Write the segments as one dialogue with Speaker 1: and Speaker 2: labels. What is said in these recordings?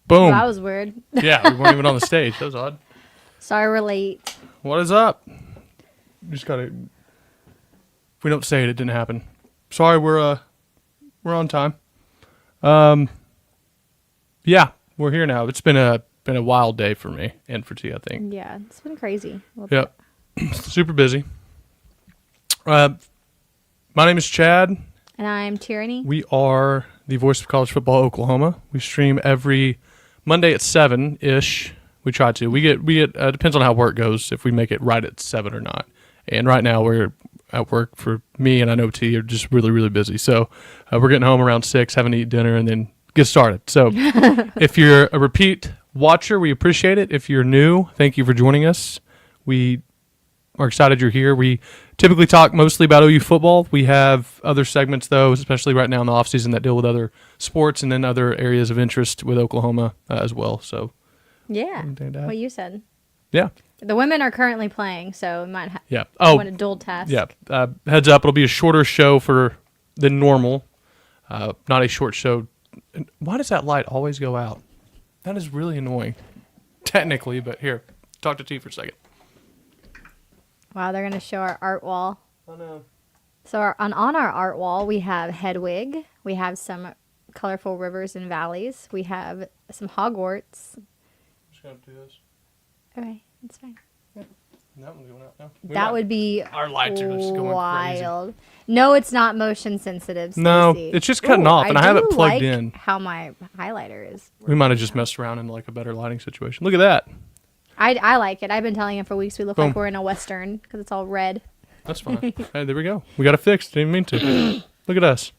Speaker 1: Boom.
Speaker 2: Well, that was weird.
Speaker 1: Yeah, we weren't even on the stage. That was odd.
Speaker 2: Sorry we're late.
Speaker 1: What is up? Just gotta. If we don't say it, it didn't happen. Sorry, we're on time. Yeah, we're here now. It's been a wild day for me and for T, I think.
Speaker 2: Yeah, it's been crazy.
Speaker 1: Yep. Super busy. My name is Chad.
Speaker 2: And I'm Tyranny.
Speaker 1: We are the voice of college football Oklahoma. We stream every Monday at 7-ish. We try to. We get depends on how work goes, if we make it right at 7 or not. And right now we're at work for me, and I know T are just really, really busy. So we're getting home around 6, having to eat dinner, and then get started. So if you're a repeat watcher, we appreciate it. If you're new, thank you for joining us. We are excited you're here. We typically talk mostly about OU football. We have other segments, though, especially right now in the offseason, that deal with other sports and then other areas of interest with Oklahoma as well. So,
Speaker 2: yeah, what you said.
Speaker 1: Yeah.
Speaker 2: The women are currently playing, so we might want a dual task.
Speaker 1: Yeah. Heads up, it'll be a shorter show than normal. Not a short show. Why does that light always go out? That is really annoying. Technically, but here, talk to T for a second.
Speaker 2: Wow, they're going to show our art wall.
Speaker 1: Oh, no.
Speaker 2: So on our art wall, we have Hedwig. We have some colorful rivers and valleys. We have some Hogwarts.
Speaker 1: I'm just going to do this.
Speaker 2: Okay, that's fine.
Speaker 1: Yeah. That one's going out now.
Speaker 2: That would be
Speaker 1: our lights are just going
Speaker 2: wild. Crazy. No, it's not motion sensitive, Stacey.
Speaker 1: No, it's just cutting off, and I have it plugged in.
Speaker 2: How my highlighter is.
Speaker 1: We might have just messed around in like a better lighting situation. Look at that.
Speaker 2: I like it. I've been telling him for weeks we look like we're in a Western because it's all red.
Speaker 1: That's fine. Hey, there we go. We got it fixed. Didn't mean to. Look at us.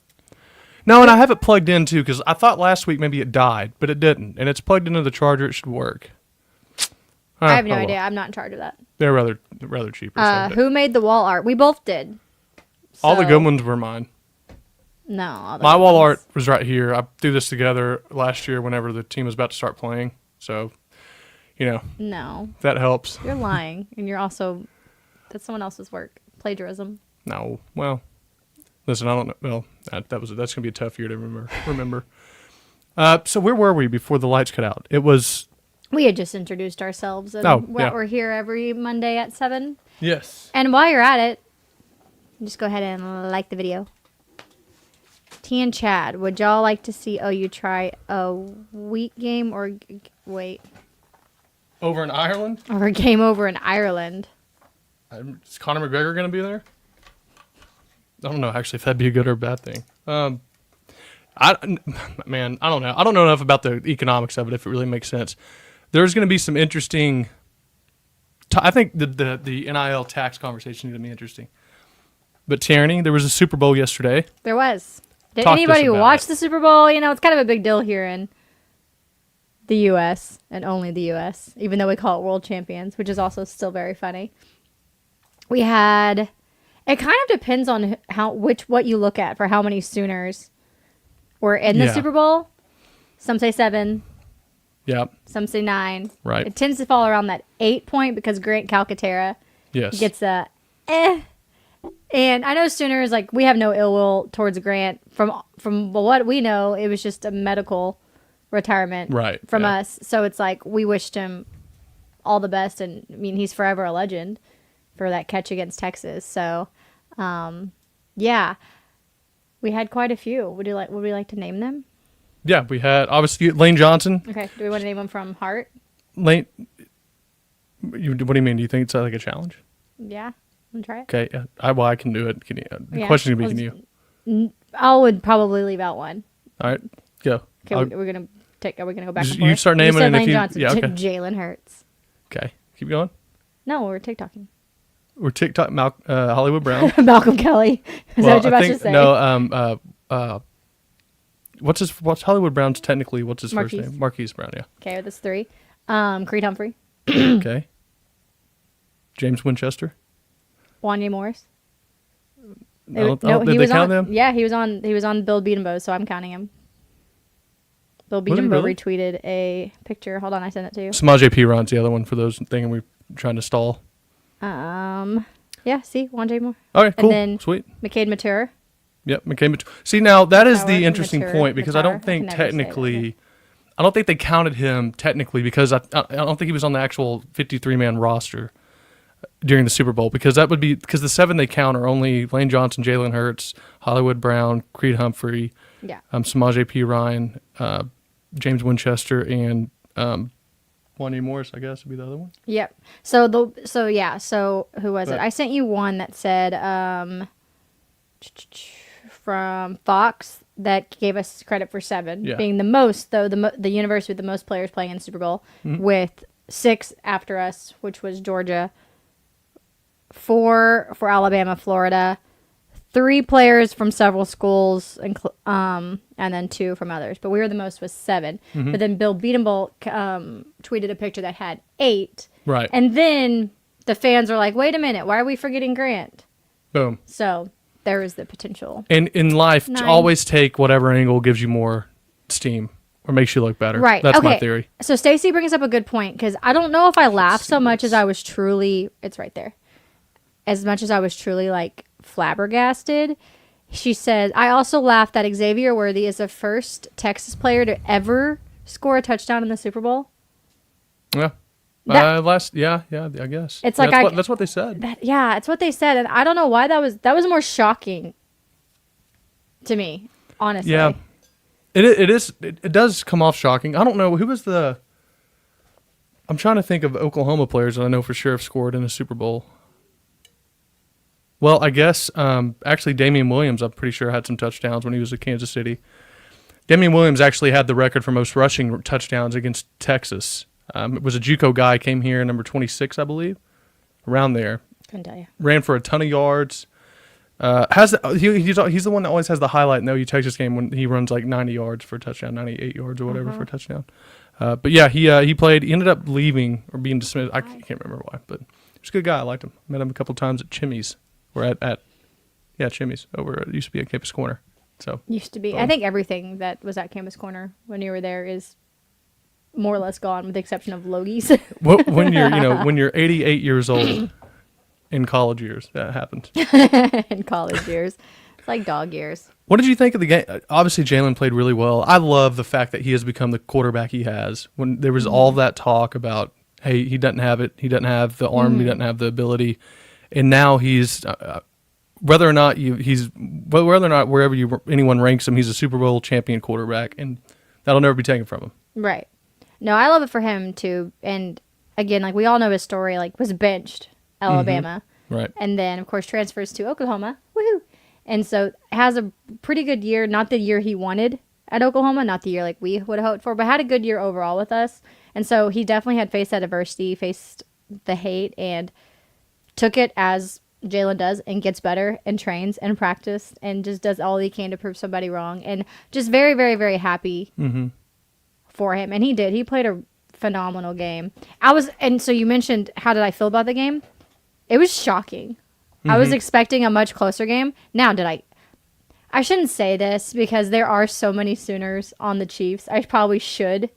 Speaker 1: No, and I have it plugged in too because I thought last week maybe it died, but it didn't. And it's plugged into the charger. It should work.
Speaker 2: I have no idea. I'm not in charge of that.
Speaker 1: They're rather cheaper.
Speaker 2: Who made the wall art? We both did.
Speaker 1: All the good ones were mine.
Speaker 2: No.
Speaker 1: My wall art was right here. I threw this together last year whenever the team was about to start playing. So,
Speaker 2: No.
Speaker 1: That helps.
Speaker 2: You're lying. And you're also, that's someone else's work. Plagiarism.
Speaker 1: No. Well, listen, I don't know. Well, that's going to be a tough year to remember. So where were we before the lights cut out? It was...
Speaker 2: We had just introduced ourselves, and we're here every Monday at 7.
Speaker 1: Yes.
Speaker 2: And while you're at it, just go ahead and like the video. T and Chad, would y'all like to see OU try a week game or
Speaker 1: over in Ireland?
Speaker 2: Or a game over in Ireland?
Speaker 1: Is Conor McGregor going to be there? I don't know, actually, if that'd be a good or bad thing. I don't know. I don't know enough about the economics of it, if it really makes sense. There's going to be some interesting... I think the NIL tax conversation is going to be interesting. But Tyranny, there was a Super Bowl yesterday.
Speaker 2: There was. Did anybody watch the Super Bowl? It's kind of a big deal here in the U.S. and only the U.S., even though we call it world champions, which is also still very funny. We had... It kind of depends on what you look at for how many Sooners were in the Super Bowl. Some say 7.
Speaker 1: Yep.
Speaker 2: Some say 9.
Speaker 1: Right.
Speaker 2: It tends to fall around that 8 point because Grant Calcaterra gets a And I know Sooners, we have no ill will towards Grant. From what we know, it was just a medical retirement from us. So it's we wished him all the best. And, he's forever a legend for that catch against Texas. So, we had quite a few. Would we like to name them?
Speaker 1: Yeah, we had, obviously, Lane Johnson.
Speaker 2: Okay. Do we want to name them from heart?
Speaker 1: Lane, what do you mean? Do you think it's like a challenge?
Speaker 2: Yeah. Want to try it?
Speaker 1: Okay. I can do it. Can you, the question's going to be, can you?
Speaker 2: I would probably leave out one.
Speaker 1: All right. Go.
Speaker 2: Okay, are we going to go back and forth?
Speaker 1: You start naming it.
Speaker 2: Lane Johnson.
Speaker 1: Yeah, okay.
Speaker 2: Jalen Hurts.
Speaker 1: Okay. Keep going.
Speaker 2: No, we're TikToking.
Speaker 1: We're TikTok Hollywood Brown.
Speaker 2: Malcolm Kelly. Is that what you're about to say?
Speaker 1: No, what's Hollywood Brown's technically, what's his first name? Marquise Brown, yeah.
Speaker 2: Okay, that's 3. Creed Humphrey.
Speaker 1: Okay. James Winchester.
Speaker 2: Wanye Morris.
Speaker 1: Did they count them?
Speaker 2: Yeah, he was on Bill Beatenbow, so I'm counting him. Bill Beatenbow retweeted a picture. Hold on, I sent it to you.
Speaker 1: Samaje Perine, the other one for those thing we're trying to stall.
Speaker 2: Yeah, see, Wanye Moore.
Speaker 1: All right, cool.
Speaker 2: And then
Speaker 1: sweet.
Speaker 2: McCade Mature.
Speaker 1: Yep, McCade Mature. See, now that is the interesting point because I don't think technically I don't think they counted him technically because I don't think he was on the actual 53-man roster during the Super Bowl because that would be because the 7 they count are only Lane Johnson, Jalen Hurts, Hollywood Brown, Creed Humphrey, Samaje P. Ryan, James Winchester, and Wanya Morris, I guess would be the other one.
Speaker 2: Yep. So who was it? I sent you one that said from Fox that gave us credit for 7 being the most, though the university with the most players playing in the Super Bowl with 6 after us, which was Georgia, 4 for Alabama, Florida, 3 players from several schools, and then 2 from others. But we were the most with 7. But then Bill Beatenbolt tweeted a picture that had 8.
Speaker 1: Right.
Speaker 2: And then the fans are like, wait a minute, why are we forgetting Grant?
Speaker 1: Boom.
Speaker 2: So there is the potential.
Speaker 1: And in life,
Speaker 2: 9.
Speaker 1: always take whatever angle gives you more steam or makes you look better.
Speaker 2: Right.
Speaker 1: That's my theory.
Speaker 2: So Stacy brings up a good point because I don't know if I laughed so much as I was truly, it's right there, as much as I was truly like flabbergasted. She said, I also laughed that Xavier Worthy is the first Texas player to ever score a touchdown in the Super Bowl.
Speaker 1: Yeah. I guess.
Speaker 2: It's like
Speaker 1: that's what they said.
Speaker 2: It's what they said, and I don't know why that was more shocking to me, honestly.
Speaker 1: Yeah, it does come off shocking. I don't know who was the. I'm trying to think of Oklahoma players that I know for sure have scored in a Super Bowl. Well, I guess actually Damian Williams, I'm pretty sure had some touchdowns when he was at Kansas City. Damian Williams actually had the record for most rushing touchdowns against Texas. It was a JUCO guy, came here number 26, I believe, around there.
Speaker 2: Couldn't tell you.
Speaker 1: Ran for a ton of yards. He's the one that always has the highlight in the OU Texas game when he runs like 90 yards for a touchdown, 98 yards or whatever for a touchdown. But yeah, he played. He ended up leaving or being dismissed. I can't remember why, but he was a good guy. I liked him. Met him a couple times at Chimmy's. We're at Chimmy's over. It used to be at Campus Corner. So
Speaker 2: used to be. I think everything that was at Campus Corner when you were there is more or less gone, with the exception of Logie's.
Speaker 1: when you're 88 years old in college years, that happens.
Speaker 2: In college years, it's like dog years.
Speaker 1: What did you think of the game? Obviously, Jalen played really well. I love the fact that he has become the quarterback he has. When there was all that talk about, hey, he doesn't have it, he doesn't have the arm, he doesn't have the ability, and now he's whether or not wherever anyone ranks him, he's a Super Bowl champion quarterback, and that'll never be taken from him.
Speaker 2: Right. No, I love it for him too. And again, like we all know his story, like was benched Alabama.
Speaker 1: Right.
Speaker 2: And then of course transfers to Oklahoma. Woohoo. And so has a pretty good year, not the year he wanted at Oklahoma, not the year like we would have hoped for, but had a good year overall with us. And so he definitely had faced that adversity, faced the hate, and took it as Jalen does and gets better and trains and practice and just does all he can to prove somebody wrong. And just very, very, very happy for him. And he did. He played a phenomenal game. And so you mentioned, how did I feel about the game? It was shocking. I was expecting a much closer game. Now, I shouldn't say this because there are so many Sooners on the Chiefs. I probably should.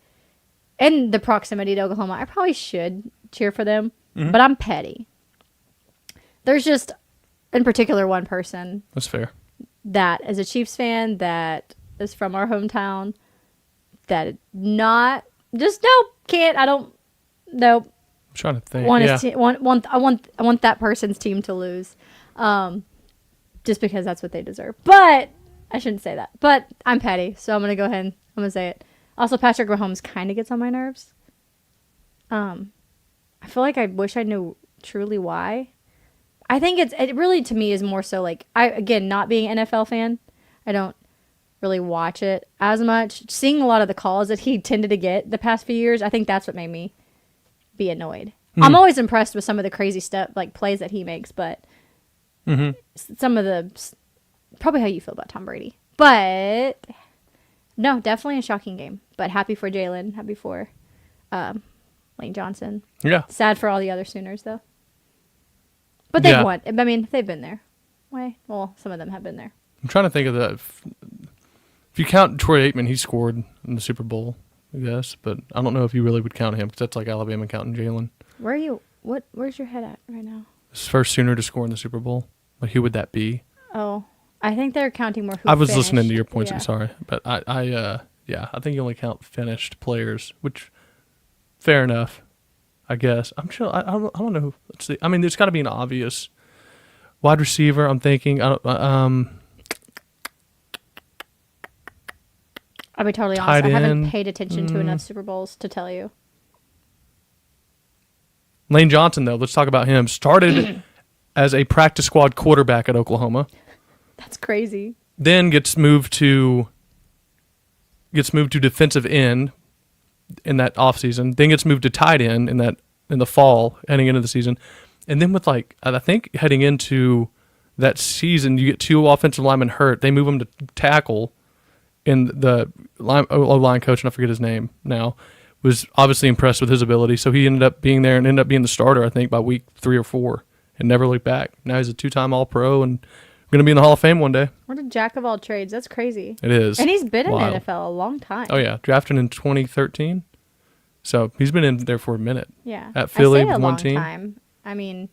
Speaker 2: In the proximity to Oklahoma, I probably should cheer for them. But I'm petty. There's just, in particular, one person.
Speaker 1: That's fair.
Speaker 2: That is a Chiefs fan that is from our hometown. That can't. I don't. Nope.
Speaker 1: I'm trying to think.
Speaker 2: I want that person's team to lose, just because that's what they deserve. But I shouldn't say that. But I'm petty, so I'm gonna go ahead and I'm gonna say it. Also, Patrick Mahomes kind of gets on my nerves. I feel like I wish I knew truly why. I think it really to me is more so like not being an NFL fan, I don't really watch it as much. Seeing a lot of the calls that he tended to get the past few years, I think that's what made me be annoyed. I'm always impressed with some of the crazy stuff, like plays that he makes, but some of the probably how you feel about Tom Brady. But no, definitely a shocking game. But happy for Jalen, happy for Lane Johnson.
Speaker 1: Yeah.
Speaker 2: Sad for all the other Sooners though. But they've won. I mean, they've been there. Well, some of them have been there.
Speaker 1: I'm trying to think of the. If you count Troy Aikman, he scored in the Super Bowl, I guess. But I don't know if you really would count him because that's like Alabama counting Jalen.
Speaker 2: Where are you? Where's your head at right now?
Speaker 1: His first Sooner to score in the Super Bowl. Like, who would that be?
Speaker 2: Oh, I think they're counting more.
Speaker 1: I was listening to your points. Yeah. Sorry, but Yeah, I think you only count finished players, which fair enough, I guess. I'm sure. I don't know. Let's see. I mean, there's got to be an obvious wide receiver. I'm thinking.
Speaker 2: I'll be totally honest. I haven't paid attention to enough Super Bowls to tell you.
Speaker 1: Lane Johnson, though, let's talk about him. Started as a practice squad quarterback at Oklahoma.
Speaker 2: That's crazy.
Speaker 1: Then gets moved to defensive end in that offseason. Then gets moved to tight end in the fall, heading into the season. And then with I think heading into that season, you get 2 offensive linemen hurt. They move him to tackle, and the O-line coach, and I forget his name now, was obviously impressed with his ability. So he ended up being there and ended up being the starter, I think, by week 3 or 4 and never looked back. Now he's a 2-time All-Pro and going to be in the Hall of Fame one day.
Speaker 2: What a jack of all trades. That's crazy.
Speaker 1: It is.
Speaker 2: And he's been in the NFL a long time.
Speaker 1: Oh, yeah. Drafted in 2013. So he's been in there for a minute.
Speaker 2: Yeah.
Speaker 1: At Philly,
Speaker 2: I say a
Speaker 1: one
Speaker 2: long
Speaker 1: team.
Speaker 2: Time. I mean,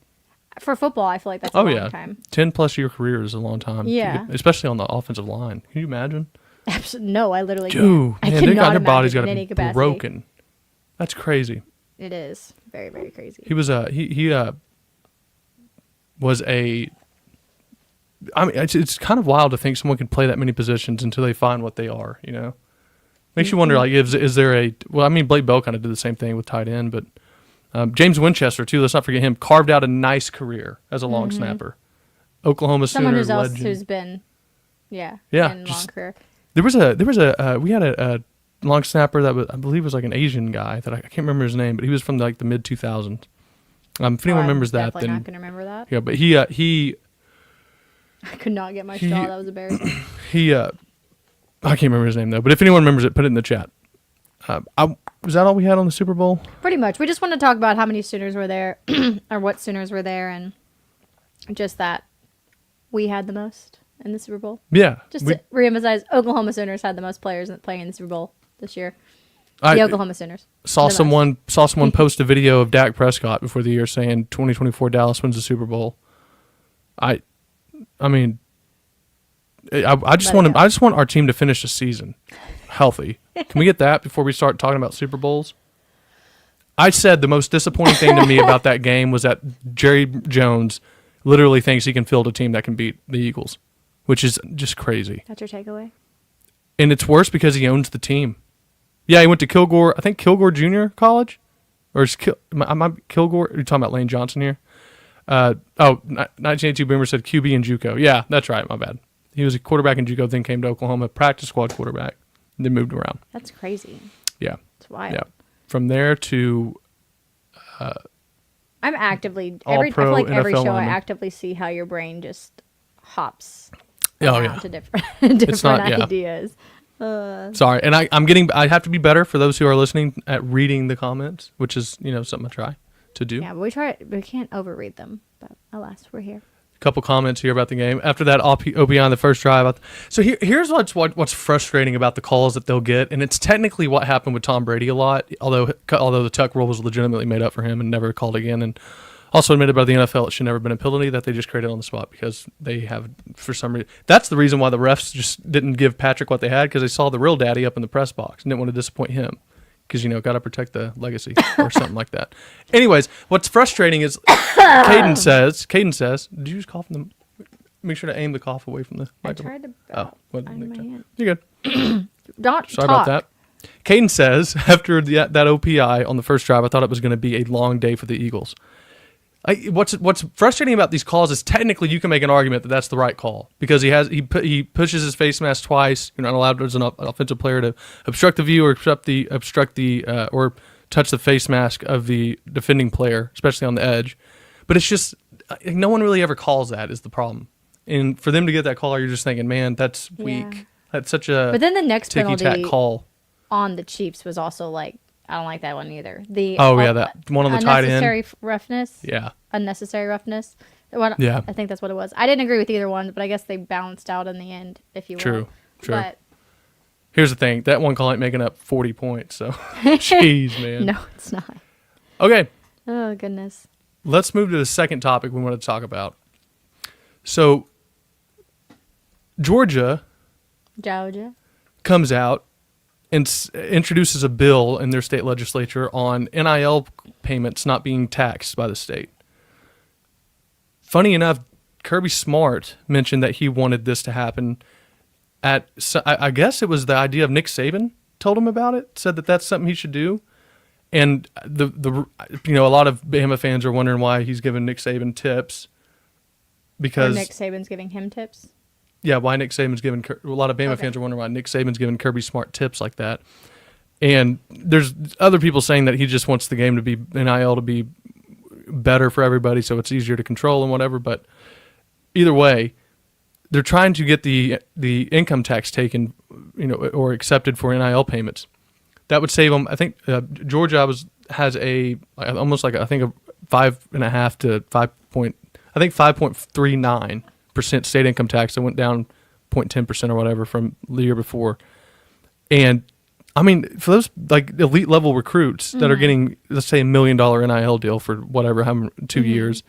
Speaker 2: for football, I feel like that's a long time.
Speaker 1: 10+ year career is a long time.
Speaker 2: Yeah.
Speaker 1: Especially on the offensive line. Can you imagine?
Speaker 2: No, I literally
Speaker 1: can't.
Speaker 2: I cannot
Speaker 1: their body's got to
Speaker 2: be
Speaker 1: broken. That's crazy.
Speaker 2: It is very, very crazy.
Speaker 1: He was I mean, it's kind of wild to think someone can play that many positions until they find what they are. You know, makes you wonder. Like, is there a? Well, I mean, Blake Bell kind of did the same thing with tight end, but James Winchester too. Let's not forget him. Carved out a nice career as a long snapper. Oklahoma Sooner legend.
Speaker 2: Who's been, in long career.
Speaker 1: We had a long snapper that I believe was like an Asian guy that I can't remember his name, but he was from like the mid 2000s. If anyone remembers that,
Speaker 2: then not gonna remember that.
Speaker 1: Yeah, but he.
Speaker 2: I could not get my straw. That was embarrassing.
Speaker 1: I can't remember his name though. But if anyone remembers it, put it in the chat. Was that all we had on the Super Bowl?
Speaker 2: Pretty much. We just want to talk about how many Sooners were there, or what Sooners were there, and just that we had the most in the Super Bowl.
Speaker 1: Yeah.
Speaker 2: Just to reemphasize, Oklahoma Sooners had the most players playing in the Super Bowl this year. The Oklahoma Sooners.
Speaker 1: Saw someone post a video of Dak Prescott before the year saying 2024 Dallas wins the Super Bowl. I mean, I just want our team to finish the season healthy. Can we get that before we start talking about Super Bowls? I said the most disappointing thing to me about that game was that Jerry Jones literally thinks he can field a team that can beat the Eagles, which is just crazy.
Speaker 2: That's your takeaway?
Speaker 1: And it's worse because he owns the team. Yeah, he went to Kilgore, I think Kilgore Junior College? Or is Kilgore? Are you talking about Lane Johnson here? 1982 Boomer said QB and JUCO. Yeah, that's right. My bad. He was a quarterback in JUCO, then came to Oklahoma, practice squad quarterback, and then moved around.
Speaker 2: That's crazy.
Speaker 1: Yeah.
Speaker 2: It's wild.
Speaker 1: Yeah. From there to
Speaker 2: I'm actively
Speaker 1: every show
Speaker 2: lineman. I actively see how your brain just hops to different ideas.
Speaker 1: Sorry, and I have to be better for those who are listening at reading the comments, which is something I try to do.
Speaker 2: Yeah, but we can't overread them. But alas, we're here.
Speaker 1: A couple comments here about the game after that OPI on the first drive. So here's what's frustrating about the calls that they'll get, and it's technically what happened with Tom Brady a lot. Although the tuck rule was legitimately made up for him and never called again, and also admitted by the NFL it should never have been a penalty that they just created on the spot because they have, for some reason, that's the reason why the refs just didn't give Patrick what they had, because they saw the real daddy up in the press box and didn't want to disappoint him. Because, got to protect the legacy or something like that. Anyways, what's frustrating is Caden says, did you just cough in the, make sure to aim the cough away from the microphone.
Speaker 2: I tried to,
Speaker 1: my hand.
Speaker 2: You're
Speaker 1: good.
Speaker 2: Sorry
Speaker 1: about that. Caden says, after that OPI on the first drive, I thought it was going to be a long day for the Eagles. What's frustrating about these calls is technically you can make an argument that that's the right call because he pushes his face mask twice. You're not allowed as an offensive player to obstruct the view or or touch the face mask of the defending player, especially on the edge. But it's just no one really ever calls that is the problem. And for them to get that call, you're just thinking, man, that's weak. Yeah. That's such a
Speaker 2: but then the next penalty
Speaker 1: call on
Speaker 2: the Chiefs was also like. I don't like that one either.
Speaker 1: That one on the tight end.
Speaker 2: Unnecessary roughness.
Speaker 1: Yeah.
Speaker 2: Unnecessary roughness.
Speaker 1: Yeah.
Speaker 2: I think that's what it was. I didn't agree with either one, but I guess they balanced out in the end, if you will.
Speaker 1: True.
Speaker 2: But
Speaker 1: here's the thing. That one call ain't making up 40 points, so jeez, man.
Speaker 2: No, it's not.
Speaker 1: Okay.
Speaker 2: Oh, goodness.
Speaker 1: Let's move to the second topic we wanted to talk about. So, Georgia comes out introduces a bill in their state legislature on NIL payments not being taxed by the state. Funny enough, Kirby Smart mentioned that he wanted this to happen. I guess it was the idea of Nick Saban told him about it, said that that's something he should do. And a lot of Bama fans are wondering why he's giving Nick Saban tips. Because
Speaker 2: Nick Saban's giving him tips?
Speaker 1: Yeah, why Nick Saban's giving a lot of Bama fans are wondering why Nick Saban's giving Kirby Smart tips like that. And there's other people saying that he just wants the game to be NIL to be better for everybody, so it's easier to control and whatever. But either way, they're trying to get the income tax taken, or accepted for NIL payments. That would save them. I think Georgia has almost like a 5.5 to 5.39% state income tax that went down 0.10% or whatever from the year before. And I mean, for those like elite level recruits that are getting, let's say, $1 million NIL deal for whatever, 2 years,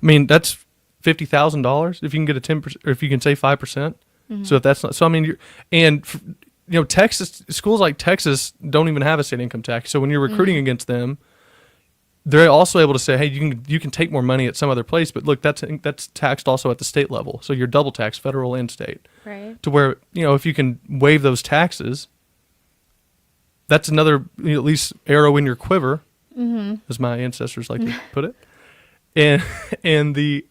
Speaker 1: I mean, that's $50,000 if you can get a 10%, or if you can say 5%. So if that's not, so I mean, Texas schools like Texas don't even have a state income tax. So when you're recruiting against them, they're also able to say, hey, you can take more money at some other place, but look, that's taxed also at the state level. So you're double taxed, federal and state.
Speaker 2: Right.
Speaker 1: To where, if you can waive those taxes, that's another at least arrow in your quiver, as my ancestors like to put it, and in the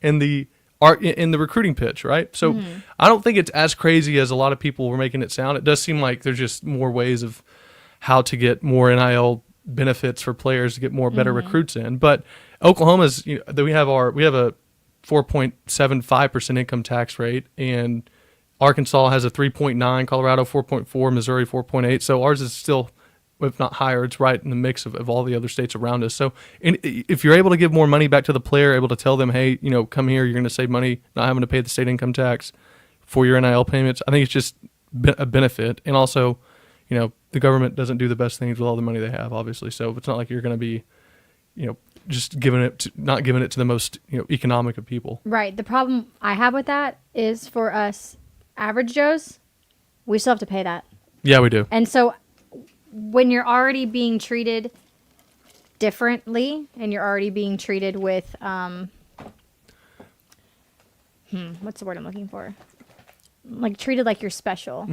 Speaker 1: recruiting pitch, right? So I don't think it's as crazy as a lot of people were making it sound. It does seem like there's just more ways of how to get more NIL benefits for players to get more better recruits in. But Oklahoma's, we have a 4.75% income tax rate, and Arkansas has a 3.9, Colorado 4.4, Missouri 4.8. So ours is still, if not higher, it's right in the mix of all the other states around us. So if you're able to give more money back to the player, able to tell them, hey, come here, you're going to save money, not having to pay the state income tax for your NIL payments, I think it's just a benefit. And also, the government doesn't do the best things with all the money they have, obviously. So it's not like you're going to be, just not giving it to the most, economic of people.
Speaker 2: Right. The problem I have with that is for us average Joes, we still have to pay that.
Speaker 1: Yeah, we do.
Speaker 2: And so when you're already being treated differently and you're already being treated with, what's the word I'm looking for? Like treated like you're special.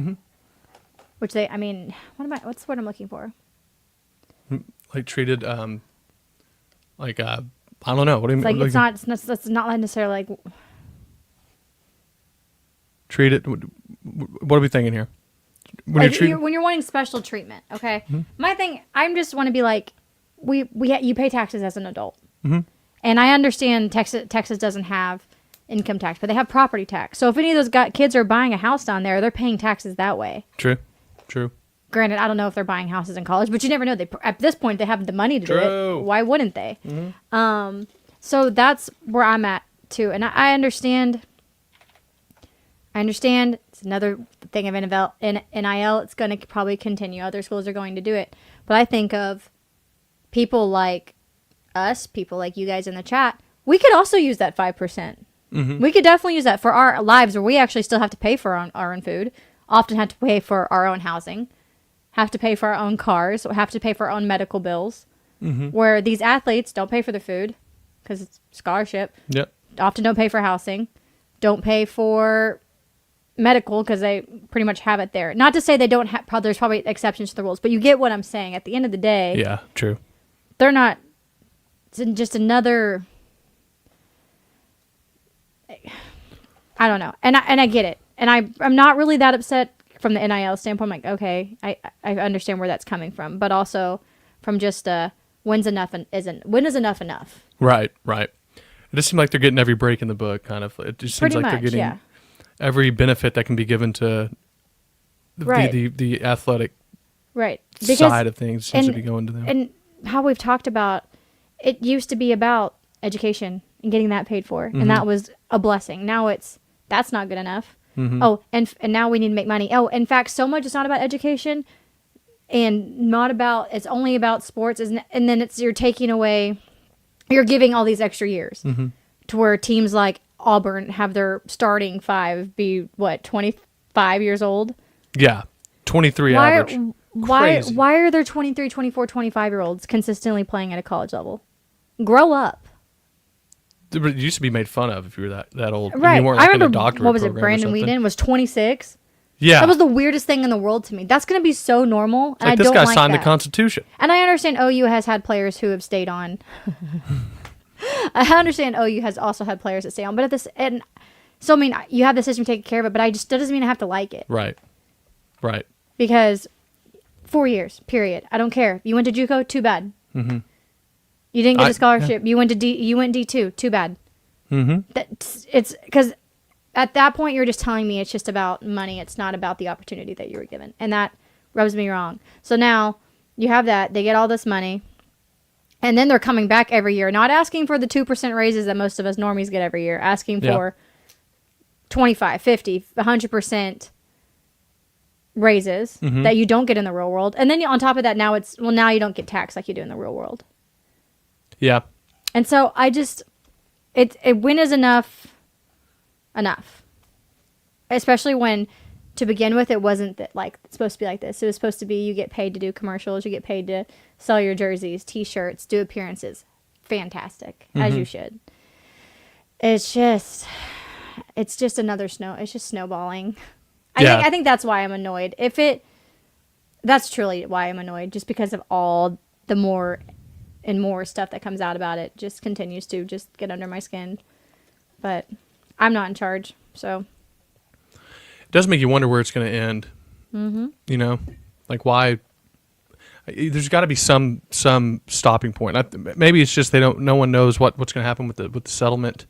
Speaker 2: Which what's the word I'm looking for?
Speaker 1: Like treated, I don't know. What do you mean?
Speaker 2: It's not necessarily like
Speaker 1: treated. What are we thinking here?
Speaker 2: When you're wanting special treatment, okay? My thing, I just want to be like, you pay taxes as an adult, and I understand Texas doesn't have income tax, but they have property tax. So if any of those kids are buying a house down there, they're paying taxes that way. True. Granted, I don't know if they're buying houses in college, but you never know. At this point, they have the money to do it. Why wouldn't they? So that's where I'm at too, and I understand. It's another thing of NIL. It's going to probably continue. Other schools are going to do it. But I think of people like us, people like you guys in the chat. We could also use that 5%. We could definitely use that for our lives where we actually still have to pay for our own food, often have to pay for our own housing, have to pay for our own cars, or have to pay for our own medical bills, where these athletes don't pay for their food because it's scholarship. Yep. Often don't pay for housing, don't pay for medical because they pretty much have it there. Not to say they don't have, there's probably exceptions to the rules, but you get what I'm saying. At the end of the day,
Speaker 1: yeah, true.
Speaker 2: They're not, it's just another, I don't know. And I get it. And I'm not really that upset from the NIL standpoint. I'm like, okay, I understand where that's coming from, but also from just when is enough enough? Right.
Speaker 1: It just seems like they're getting every break in the book, kind of. It just seems like they're getting every benefit that can be given to the athletic side of things seems to be going to them.
Speaker 2: And how we've talked about, it used to be about education and getting that paid for, and that was a blessing. Now that's not good enough. Oh, and now we need to make money. Oh, in fact, so much it's not about education, and it's only about sports, and then you're taking away, you're giving all these extra years to where teams like Auburn have their starting five be 25 years old?
Speaker 1: Yeah, 23 average. crazy.
Speaker 2: Why are there 23, 24, 25-year-olds consistently playing at a college level? Grow up.
Speaker 1: It used to be made fun of if you were that old.
Speaker 2: Right.
Speaker 1: You weren't
Speaker 2: I
Speaker 1: like in a
Speaker 2: remember,
Speaker 1: doctorate
Speaker 2: what was it,
Speaker 1: program or
Speaker 2: Brandon
Speaker 1: something.
Speaker 2: Whedon was 26.
Speaker 1: Yeah.
Speaker 2: That was the weirdest thing in the world to me. That's going to be so normal.
Speaker 1: It's like,
Speaker 2: and
Speaker 1: this
Speaker 2: I don't
Speaker 1: guy
Speaker 2: like
Speaker 1: signed
Speaker 2: that.
Speaker 1: the Constitution.
Speaker 2: And I understand OU has had players who have stayed on. I understand OU has also had players that stay on. But at this, and so, I mean, you have the system taking care of it, but that doesn't mean I have to like it.
Speaker 1: Right.
Speaker 2: Because 4 years, period. I don't care. You went to JUCO, too bad.
Speaker 1: Mm-hmm.
Speaker 2: You didn't get a scholarship. Yeah. You went D2, too bad.
Speaker 1: Mm-hmm.
Speaker 2: It's because at that point you're just telling me it's just about money. It's not about the opportunity that you were given, and that rubs me wrong. So now you have that. They get all this money, and then they're coming back every year, not asking for the 2% raises that most of us normies get every year, asking for 25, 50, 100% raises that you don't get in the real world. And then on top of that, now you don't get taxed like you do in the real world.
Speaker 1: Yeah.
Speaker 2: And so I just, when is enough? Especially when, to begin with, it wasn't it's supposed to be like this. It was supposed to be you get paid to do commercials, you get paid to sell your jerseys, T-shirts, do appearances. Fantastic, as you should. It's just another it's just snowballing. I think that's why I'm annoyed. That's truly why I'm annoyed, just because of all the more and more stuff that comes out about it. Just continues to just get under my skin. But I'm not in charge, so.
Speaker 1: It does make you wonder where it's going to end. Mm-hmm. You know, like why? There's got to be some stopping point. Maybe it's just no one knows what's going to happen with the settlement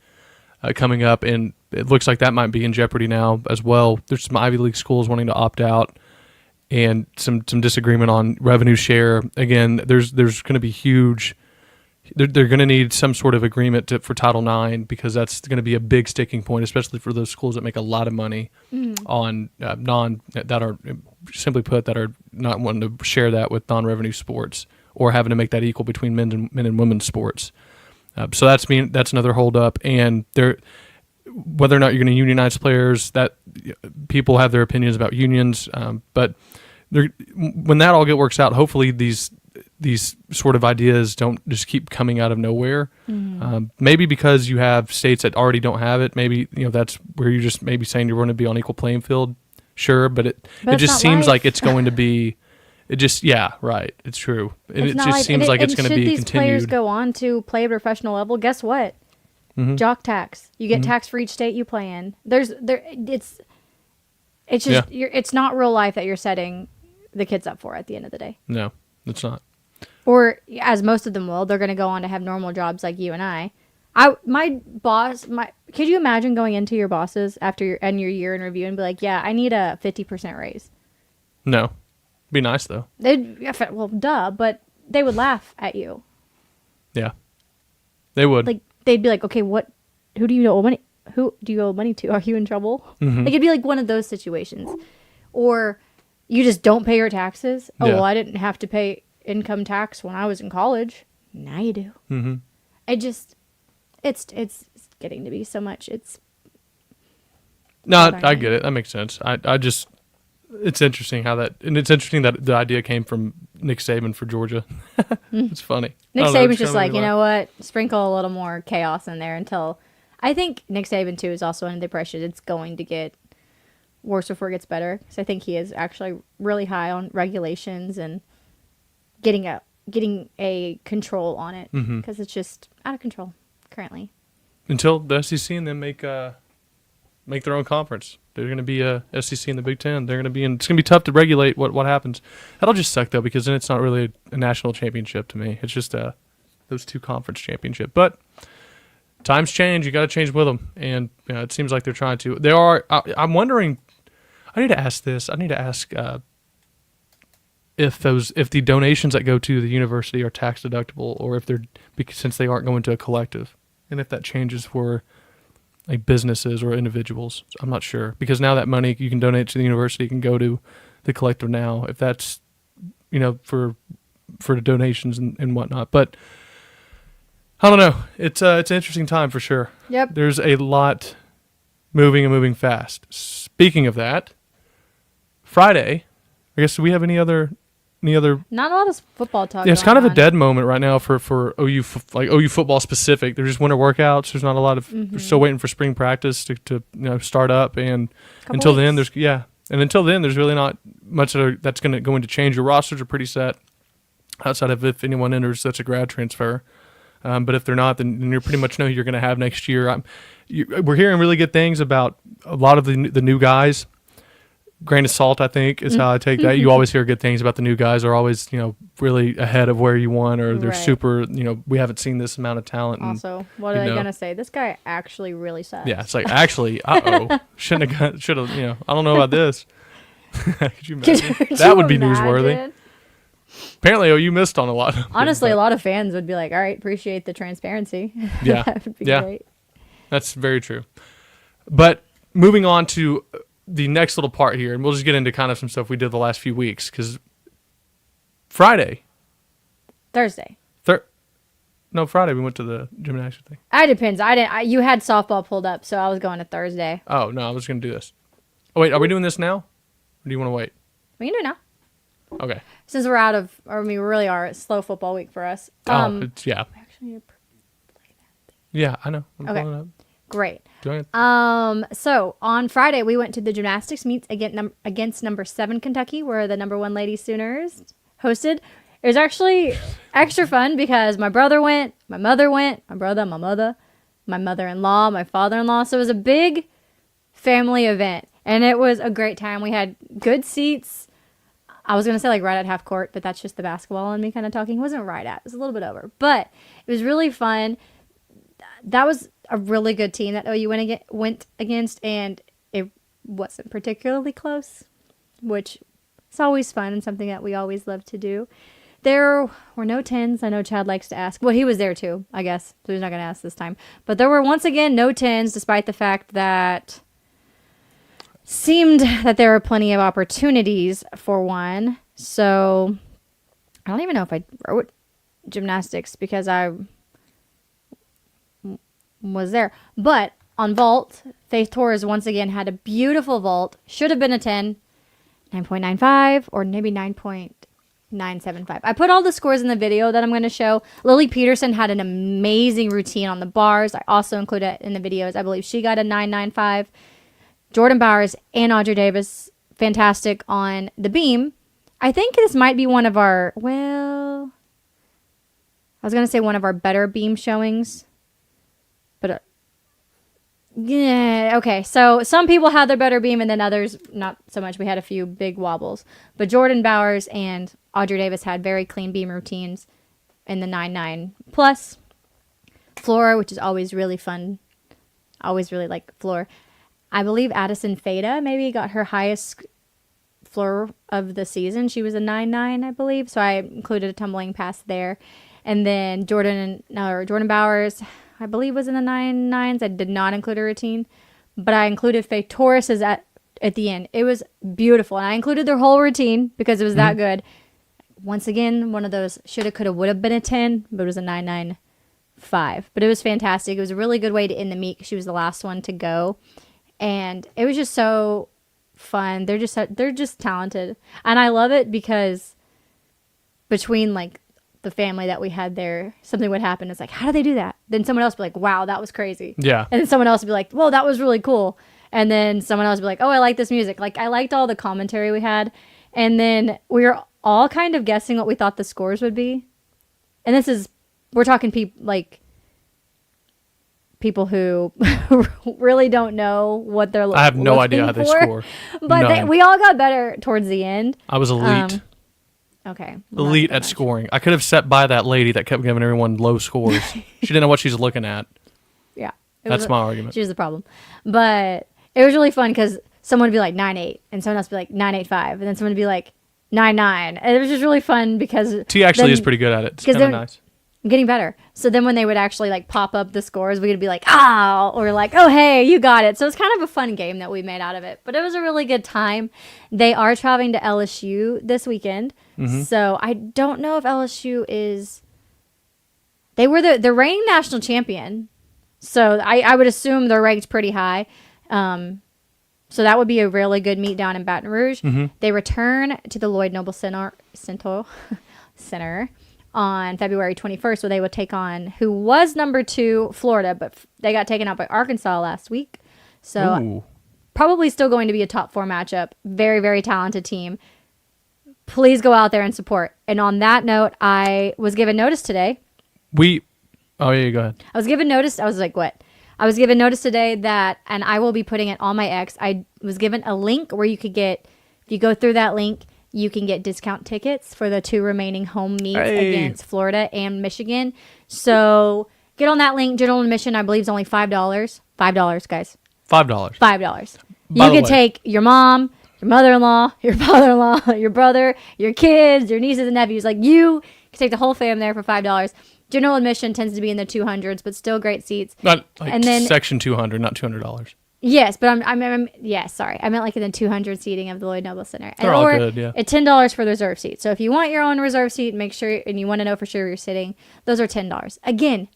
Speaker 1: coming up, and it looks like that might be in jeopardy now as well. There's some Ivy League schools wanting to opt out, and some disagreement on revenue share. Again, there's going to be huge. They're going to need some sort of agreement for Title IX, because that's going to be a big sticking point, especially for those schools that make a lot of money on that are, simply put, that are not wanting to share that with non-revenue sports, or having to make that equal between men and women's sports. So that's another holdup, and whether or not you're going to unionize players, that people have their opinions about unions, but when that all works out, hopefully these sort of ideas don't just keep coming out of nowhere. Maybe because you have states that already don't have it. Maybe that's where you're just maybe saying you're going to be on equal playing field. Sure, but it just seems like it's going to be. Right. It's true, and it just seems like it's going to be
Speaker 2: continued. Should these players
Speaker 1: continued.
Speaker 2: go on to play at a professional level? Guess what? Jock tax. You get taxed for each state you play in. It's just it's not real life that you're setting the kids up for at the end of the day.
Speaker 1: No, it's not. Or
Speaker 2: as most of them will, they're going to go on to have normal jobs like you and I. My boss, could you imagine going into your bosses after your year in review and be like, yeah, I need a 50% raise?
Speaker 1: No. Be nice though.
Speaker 2: But they would laugh at you.
Speaker 1: Yeah. They would.
Speaker 2: Like, they'd be like, okay, who do you owe money? Who do you owe money to? Are you in trouble?
Speaker 1: Mm-hmm.
Speaker 2: Like, it'd be like one of those situations. Or you just don't pay your taxes. Oh, well, I didn't have to pay income tax when I was in college. Now you do.
Speaker 1: Mm-hmm.
Speaker 2: It's getting to be so much.
Speaker 1: I get it. That makes sense. It's interesting it's interesting that the idea came from Nick Saban for Georgia. It's funny.
Speaker 2: Nick Saban's just like, you know what? Sprinkle a little more chaos in there until. I think Nick Saban too is also under the impression it's going to get worse before it gets better. Because I think he is actually really high on regulations and getting a control on it, because it's just out of control currently. Until
Speaker 1: the SEC and then make their own conference. They're going to be a SEC in the Big Ten. It's going to be tough to regulate what happens. That'll just suck though, because then it's not really a national championship to me. It's just those two conference championship. But times change. You got to change with them, and it seems like they're trying to. They are. I'm wondering. I need to ask this. I need to ask if the donations that go to the university are tax deductible, or if since they aren't going to a collective, and if that changes for like businesses or individuals. I'm not sure, because now that money you can donate to the university can go to the collective now, if that's for the donations and whatnot. But I don't know. It's an interesting time for sure.
Speaker 2: Yep.
Speaker 1: There's a lot moving fast. Speaking of that, Friday, I guess, do we have any other
Speaker 2: Not a lot of football talk.
Speaker 1: Yeah, it's kind of a dead moment right now for OU, like OU football specific. There's just winter workouts. There's not a lot of. We're still waiting for spring practice to start up, and until then, there's really not much that's going to go into change. Your rosters are pretty set, outside of if anyone enters that's a grad transfer. But if they're not, then you pretty much know who you're going to have next year. We're hearing really good things about a lot of the new guys. Grain of salt, I think, is how I take that. You always hear good things about the new guys. Are always, really ahead of where you want, or they're super. We haven't seen this amount of talent. And,
Speaker 2: also, what are they gonna say? This guy actually really sucks.
Speaker 1: Yeah, it's like actually, should have. I don't know about this. Could you imagine? That would be newsworthy. Apparently, you missed on a lot.
Speaker 2: Honestly, a lot of fans would be like, "All right, appreciate the transparency."
Speaker 1: Yeah,
Speaker 2: that would be great.
Speaker 1: That's very true. But moving on to the next little part here, and we'll just get into kind of some stuff we did the last few weeks, because Friday we went to the gymnastics thing.
Speaker 2: It depends. You had softball pulled up, so I was going to Thursday.
Speaker 1: Oh no, I was going to do this. Oh wait, are we doing this now, or do you want to wait?
Speaker 2: We can do it now.
Speaker 1: Okay.
Speaker 2: Since we really are. It's slow football week for us.
Speaker 1: It's, yeah.
Speaker 2: I actually need to play that thing.
Speaker 1: Yeah, I know. I'm
Speaker 2: okay.
Speaker 1: pulling it up.
Speaker 2: Great.
Speaker 1: Go ahead.
Speaker 2: So on Friday we went to the gymnastics meets against number 7 Kentucky, where the number 1 Lady Sooners hosted. It was actually extra fun because my brother went, my mother went, my brother, my mother, my mother-in-law, my father-in-law. So it was a big family event, and it was a great time. We had good seats. I was going to say like right at half court, but that's just the basketball and me kind of talking. It wasn't right at. It was a little bit over, but it was really fun. That was a really good team that OU went against, and it wasn't particularly close, which is always fun and something that we always love to do. There were no 10s. I know Chad likes to ask. Well, he was there too, I guess, so he's not going to ask this time. But there were once again no 10s, despite the fact that seemed that there were plenty of opportunities for one. So I don't even know if I wrote gymnastics because I was there. But on vault, Faith Torres once again had a beautiful vault. Should have been a 10, 9.95 or maybe 9.975. I put all the scores in the video that I'm going to show. Lily Peterson had an amazing routine on the bars. I also included it in the videos. I believe she got a 9.95. Jordan Bowers and Audrey Davis, fantastic on the beam. I think this might be one of our, I was going to say one of our better beam showings. But, yeah, okay. So some people had their better beam and then others not so much. We had a few big wobbles. But Jordan Bowers and Audrey Davis had very clean beam routines in the 9.9 plus. Floor, which is always really fun. Always really like floor. I believe Addison Fada maybe got her highest floor of the season. She was a 9.9, I believe. So I included a tumbling pass there. And then Jordan Bowers, I believe, was in the 9.9s. I did not include a routine, but I included Faith Torres's at the end. It was beautiful. And I included their whole routine because it was that good. Once again, one of those shoulda, coulda, woulda been a 10, but it was a 9.95. But it was fantastic. It was a really good way to end the meet. She was the last one to go. And it was just so fun. They're just talented. And I love it because between like the family that we had there, something would happen. It's like, how do they do that? Then someone else would be like, wow, that was crazy. Yeah. And then someone else would be like, whoa, that was really cool. And then someone else would be like, oh, I like this music. Like, I liked all the commentary we had. And then we were all kind of guessing what we thought the scores would be. And we're talking people who really don't know what they're looking for. I have no idea how they score. But we all got better towards the end.
Speaker 1: I was elite.
Speaker 2: Okay.
Speaker 1: Elite at scoring. I could have sat by that lady that kept giving everyone low scores. She didn't know what she's looking at.
Speaker 2: Yeah.
Speaker 1: That's my argument.
Speaker 2: She was the problem. But it was really fun because someone would be like 9.8 and someone else would be like 9.85 and then someone would be like 9.9. And it was just really fun because
Speaker 1: T actually is pretty good at it. It's kind of nice.
Speaker 2: Getting better. So then when they would actually like pop up the scores, we would be like, or like, oh, hey, you got it. So it's kind of a fun game that we made out of it, but it was a really good time. They are traveling to LSU this weekend. Mm-hmm. So I don't know if LSU they were the reigning national champion. So I would assume they're ranked pretty high. So that would be a really good meet down in Baton Rouge.
Speaker 1: Mm-hmm.
Speaker 2: They return to the Lloyd Noble Center on February 21st, where they will take on who was number 2, Florida, but they got taken out by Arkansas last week. So probably still going to be a top 4 matchup. Very, very talented team. Please go out there and support. And on that note, I was given notice today.
Speaker 1: Oh, yeah, go ahead.
Speaker 2: I was given notice. I was like, what? I was given notice today that, and I will be putting it on my X. I was given a link where you could get, if you go through that link, you can get discount tickets for the 2 remaining home meets against Florida and Michigan. So get on that link. General admission, I believe, is only $5. $5, guys.
Speaker 1: $5.
Speaker 2: You could take your mom, your mother-in-law, your father-in-law, your brother, your kids, your nieces and nephews. Like, you can take the whole fam there for $5. General admission tends to be in the 200s, but still great seats.
Speaker 1: Not like and then, section 200, not $200.
Speaker 2: Yes, but sorry. I meant like in the 200 seating of the Lloyd Noble Center.
Speaker 1: They're all good, yeah.
Speaker 2: At $10 for the reserve seat. So if you want your own reserve seat, make sure, and you want to know for sure you're sitting, those are $10. Again,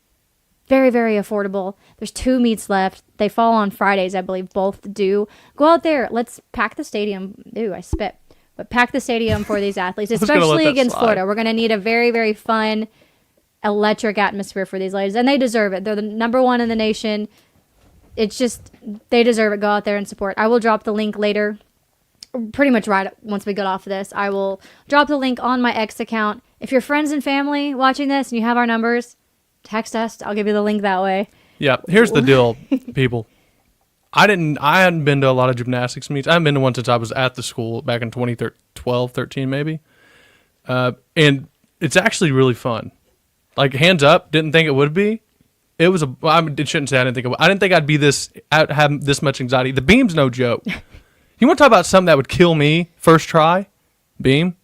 Speaker 2: very, very affordable. There's 2 meets left. They fall on Fridays, I believe. Both do. Go out there. Let's pack the stadium. Ooh, I spit. But pack the stadium for these athletes, especially against Florida. We're going to need a very, very fun, electric atmosphere for these ladies. And they deserve it. They're the number 1 in the nation. It's just, they deserve it. Go out there and support. I will drop the link later. Pretty much right once we get off of this. I will drop the link on my X account. If you're friends and family watching this and you have our numbers, text us. I'll give you the link that way.
Speaker 1: Yeah, here's the deal, people. I hadn't been to a lot of gymnastics meets. I haven't been to one since I was at the school back in 2012, 13 maybe. And it's actually really fun. Like, hands up, didn't think it would be. It was I shouldn't say I didn't think it would. I didn't think I'd have this much anxiety. The beam's no joke. You want to talk about something that would kill me first try? Beam.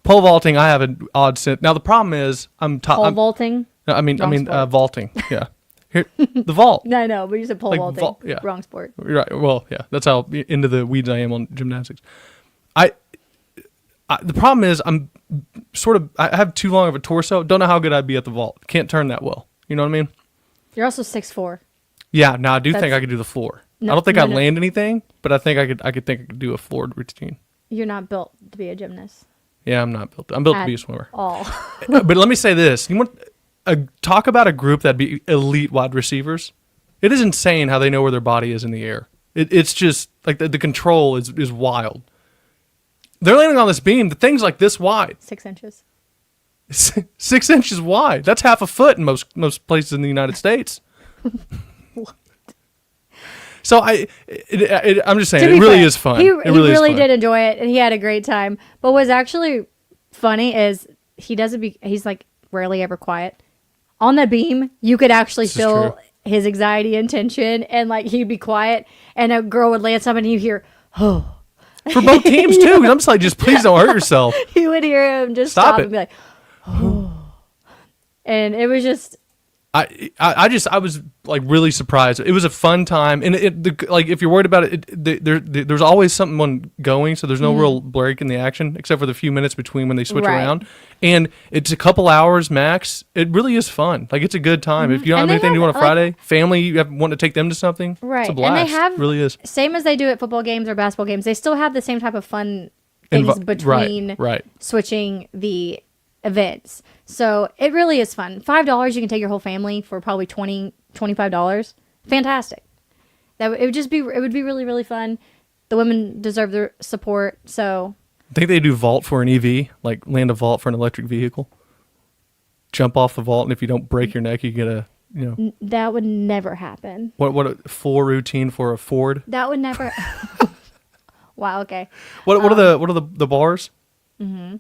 Speaker 1: Pole vaulting, I have an odd sense. Now the problem is
Speaker 2: pole vaulting.
Speaker 1: No, I mean vaulting. Yeah. Here, the vault.
Speaker 2: No, I know, but you said pole vaulting.
Speaker 1: Yeah.
Speaker 2: Wrong sport.
Speaker 1: Right. Well, yeah. That's how into the weeds I am on gymnastics. The problem is I have too long of a torso. Don't know how good I'd be at the vault. Can't turn that well. You know what I mean?
Speaker 2: You're also 6'4".
Speaker 1: Yeah. No, I do think I could do the floor. I don't think I'd land anything, but I think I could do a floored routine.
Speaker 2: You're not built to be a gymnast.
Speaker 1: Yeah, I'm not built. I'm built to be a swimmer.
Speaker 2: All.
Speaker 1: But let me say this: you want talk about a group that'd be elite wide receivers. It is insane how they know where their body is in the air. It's just like the control is wild. They're landing on this beam. The thing's like this wide.
Speaker 2: 6 inches.
Speaker 1: 6 inches wide. That's half a foot in most places in the United States.
Speaker 2: What?
Speaker 1: So I'm just saying, it really is fun.
Speaker 2: He really did enjoy it, and he had a great time. But what's actually funny is he's like rarely ever quiet. On the beam, you could actually feel his anxiety and tension, and like he'd be quiet, and a girl would land something, and you hear, oh.
Speaker 1: For both teams too. I'm just like, just please don't hurt yourself.
Speaker 2: You would hear him just stop and be like, oh. And it was just.
Speaker 1: I was like really surprised. It was a fun time, and like if you're worried about it, there's always someone going, so there's no real break in the action except for the few minutes between when they switch around. And it's a couple hours max. It really is fun. Like, it's a good time. If you don't have anything to do on a Friday, family, you want to take them to something.
Speaker 2: Right,
Speaker 1: it's a blast.
Speaker 2: And they have
Speaker 1: really is
Speaker 2: same as they do at football games or basketball games. They still have the same type of fun things between switching the events. So it really is fun. $5, you can take your whole family for probably $20, $25. Fantastic. It would be really, really fun. The women deserve their support. So
Speaker 1: I think they do vault for an EV, like land a vault for an electric vehicle. Jump off the vault, and if you don't break your neck, you get
Speaker 2: that would never happen.
Speaker 1: What a full routine for a Ford?
Speaker 2: That would never. Wow. Okay.
Speaker 1: What are the bars? Mm-hmm.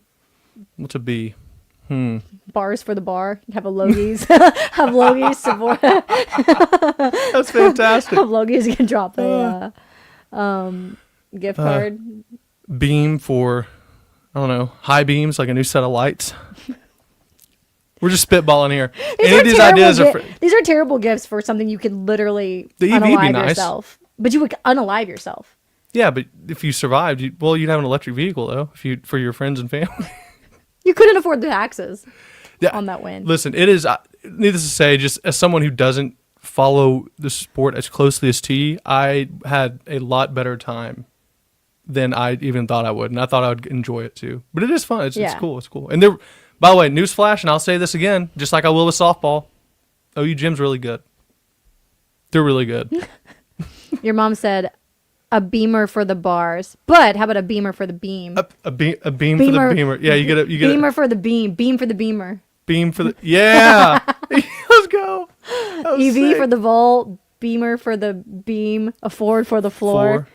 Speaker 1: What's a B?
Speaker 2: Bars for the bar. Have a Logies. Have Logies support.
Speaker 1: That's fantastic.
Speaker 2: Have Logies, you can drop a gift card.
Speaker 1: Beam for, I don't know, high beams, like a new set of lights. We're just spitballing here.
Speaker 2: These are terrible gifts for something you could literally unalive yourself. But you would unalive yourself.
Speaker 1: Yeah, but if you survived, you'd have an electric vehicle though. For your friends and family.
Speaker 2: You couldn't afford the taxes on that win.
Speaker 1: Listen, it is, needless to say, just as someone who doesn't follow the sport as closely as T, I had a lot better time than I even thought I would, and I thought I would enjoy it too. But it is fun. It's cool. It's cool. And there, by the way, newsflash, and I'll say this again, just like I will with softball. OU gym's really good. They're really good.
Speaker 2: Your mom said a beamer for the bars, but how about a beamer for the beam?
Speaker 1: A beam for the beamer. Yeah, you get
Speaker 2: beamer for the beam. Beam for the beamer.
Speaker 1: Beam for the Let's go.
Speaker 2: EV sick. For the volt. Beamer for the beam. A Ford for the floor.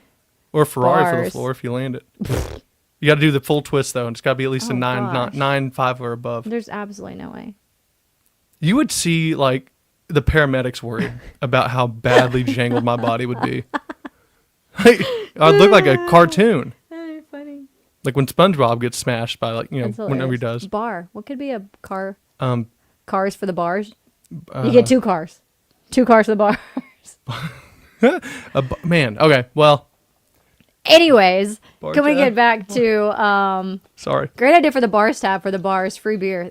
Speaker 1: Or a Ferrari for the floor if you land it. You got to do the full twist though, and it's got to be at least a 9.5 or above.
Speaker 2: There's absolutely no way.
Speaker 1: You would see like the paramedics worried about how badly jangled my body would be. I'd look like a cartoon.
Speaker 2: That'd be funny.
Speaker 1: Like when SpongeBob gets smashed by whenever he does.
Speaker 2: Bar. What could be a car?
Speaker 1: Cars
Speaker 2: for the bars. You get 2 cars. 2 cars for the bars.
Speaker 1: Man. Okay. Well.
Speaker 2: Anyways, can we get back to
Speaker 1: sorry.
Speaker 2: Great idea for the bars tab for the bars, free beer.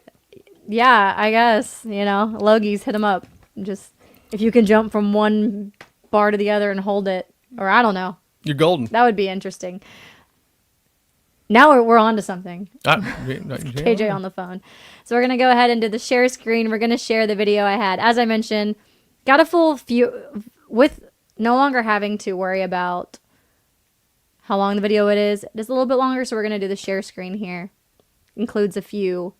Speaker 2: Yeah, I guess, Logies, hit them up. Just if you can jump from one bar to the other and hold it, or I don't know.
Speaker 1: You're golden.
Speaker 2: That would be interesting. Now we're on to something. KJ on the phone. So we're going to go ahead and do the share screen. We're going to share the video I had. As I mentioned, got a full few with no longer having to worry about how long the video it is. It's a little bit longer, so we're going to do the share screen here. Includes a few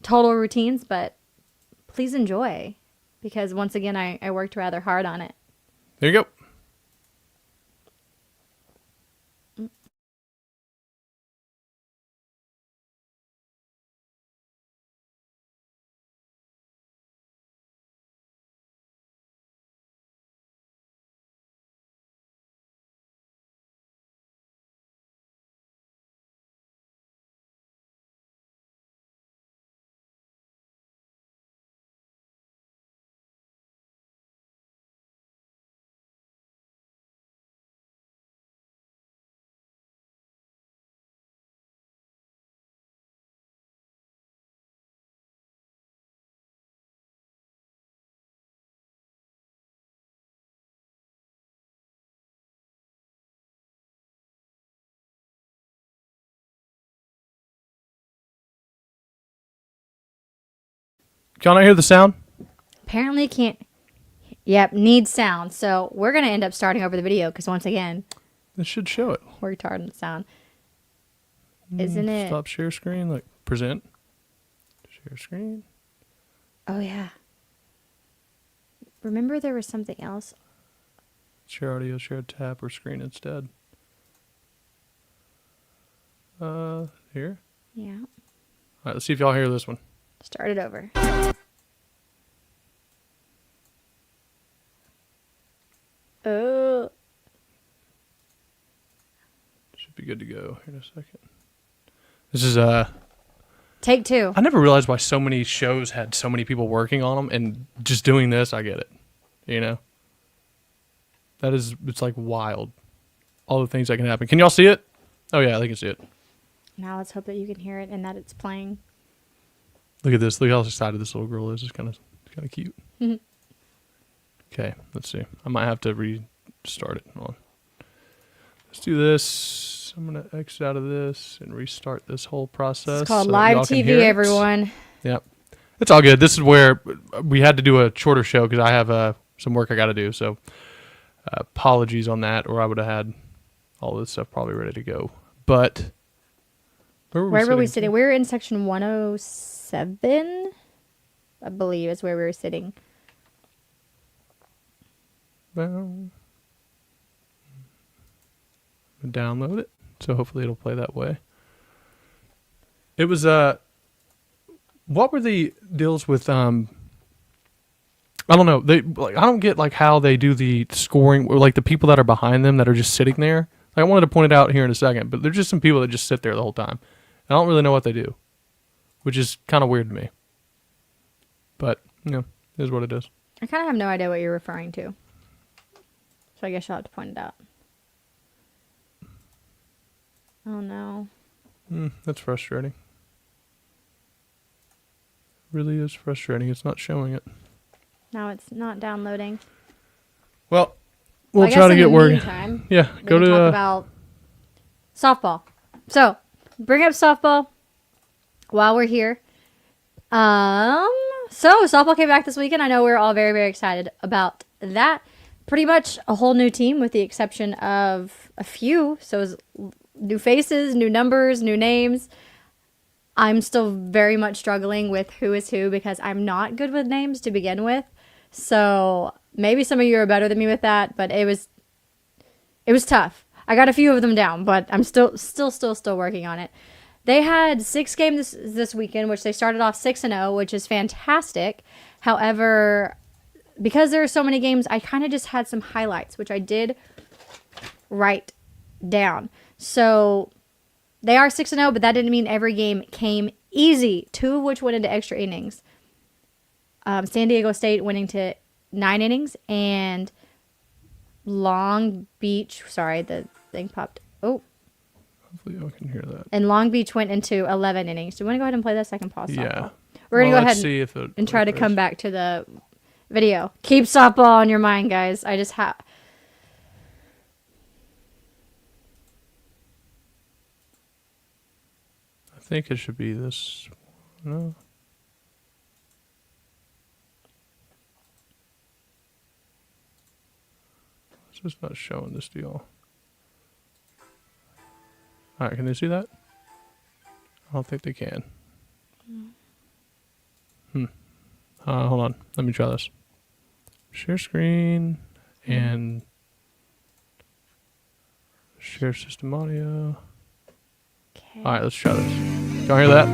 Speaker 2: total routines, but please enjoy because once again, I worked rather hard on it.
Speaker 1: There you go. Can I hear the sound?
Speaker 2: Apparently can't. Yep, needs sound. So we're going to end up starting over the video because once again,
Speaker 1: this should show it.
Speaker 2: We're retarded on the sound. Isn't it?
Speaker 1: Stop share screen. Like present. Share screen.
Speaker 2: Oh, yeah. Remember there was something else?
Speaker 1: Share audio, share tab, or screen instead. Here?
Speaker 2: Yeah.
Speaker 1: All right, let's see if y'all hear this one.
Speaker 2: Start it over. Oh.
Speaker 1: Should be good to go here in a second. This is
Speaker 2: Take 2.
Speaker 1: I never realized why so many shows had so many people working on them, and just doing this, I get it. It's like wild. All the things that can happen. Can y'all see it? Oh yeah, they can see it.
Speaker 2: Now let's hope that you can hear it and that it's playing.
Speaker 1: Look at this. Look how excited this little girl is. It's kind of cute. Okay, let's see. I might have to restart it. Hold on. Let's do this. I'm going to exit out of this and restart this whole process.
Speaker 2: It's called live TV, everyone.
Speaker 1: Yep. It's all good. This is where we had to do a shorter show because I have some work I got to do. So apologies on that, or I would have had all this stuff probably ready to go. But where were we sitting?
Speaker 2: We were in section 107, I believe is where we were sitting.
Speaker 1: Well, download it, so hopefully it'll play that way. It was what were the deals with I don't know, I don't get like how they do the scoring, or like the people that are behind them that are just sitting there. Like, I wanted to point it out here in a second, but there's just some people that just sit there the whole time. I don't really know what they do, which is kind of weird to me. But it is what it is.
Speaker 2: I kind of have no idea what you're referring to. So I guess you'll have to point it out. Oh, no.
Speaker 1: That's frustrating. Really is frustrating. It's not showing it.
Speaker 2: Now it's not downloading.
Speaker 1: Well, we'll try to get working. Yeah,
Speaker 2: go to talk about softball. So, bring up softball while we're here. So softball came back this weekend. I know we're all very, very excited about that. Pretty much a whole new team with the exception of a few. So it was new faces, new numbers, new names. I'm still very much struggling with who is who because I'm not good with names to begin with. So maybe some of you are better than me with that, but it was tough. I got a few of them down, but I'm still working on it. They had 6 games this weekend, which they started off 6-0, which is fantastic. However, because there are so many games, I kind of just had some highlights, which I did write down. So they are 6-0, but that didn't mean every game came easy, 2 of which went into extra innings. San Diego State winning to 9 innings, and Long Beach, sorry, the thing popped. Oh.
Speaker 1: Hopefully y'all can hear that.
Speaker 2: And Long Beach went into 11 innings. Do you want to go ahead and play that second pause?
Speaker 1: Yeah.
Speaker 2: We're going to go ahead and try to come back to the video. Keep softball on your mind, guys. I just have...
Speaker 1: I think it should be this. No. It's just not showing this deal. All right, can they see that? I don't think they can. Hold on. Let me try this. Share screen and share system audio.
Speaker 2: Okay.
Speaker 1: All right, let's try this. Y'all hear that?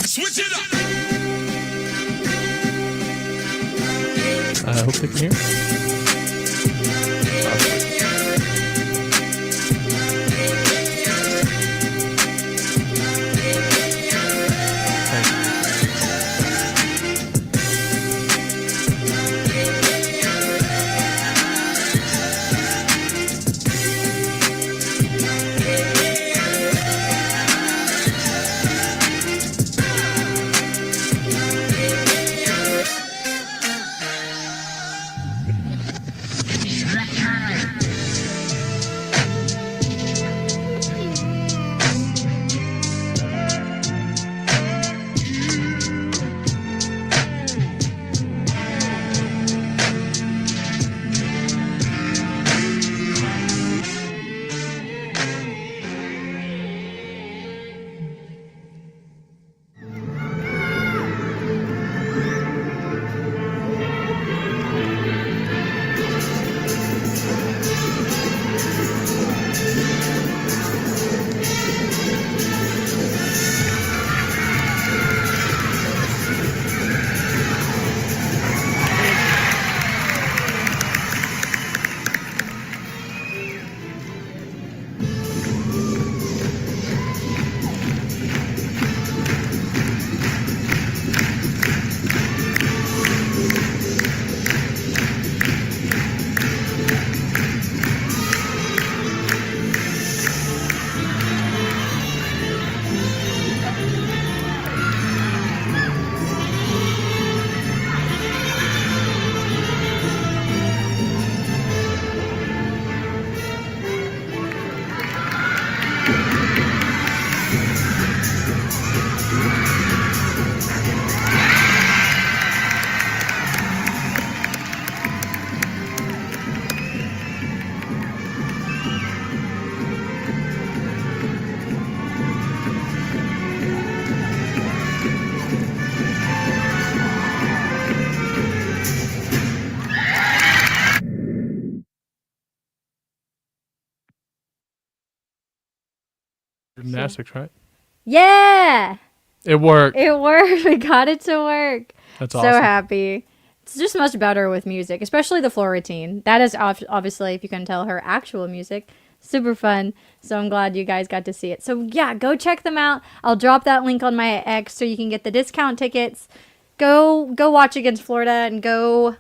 Speaker 3: Switch it up.
Speaker 1: I hope they can hear. Gymnastics, right?
Speaker 2: Yeah.
Speaker 1: It worked.
Speaker 2: It worked. We got it to work.
Speaker 1: That's awesome.
Speaker 2: So happy. It's just much better with music, especially the floor routine. That is obviously, if you can tell, her actual music. Super fun. So I'm glad you guys got to see it. So yeah, go check them out. I'll drop that link on my X so you can get the discount tickets. Go watch against Florida and go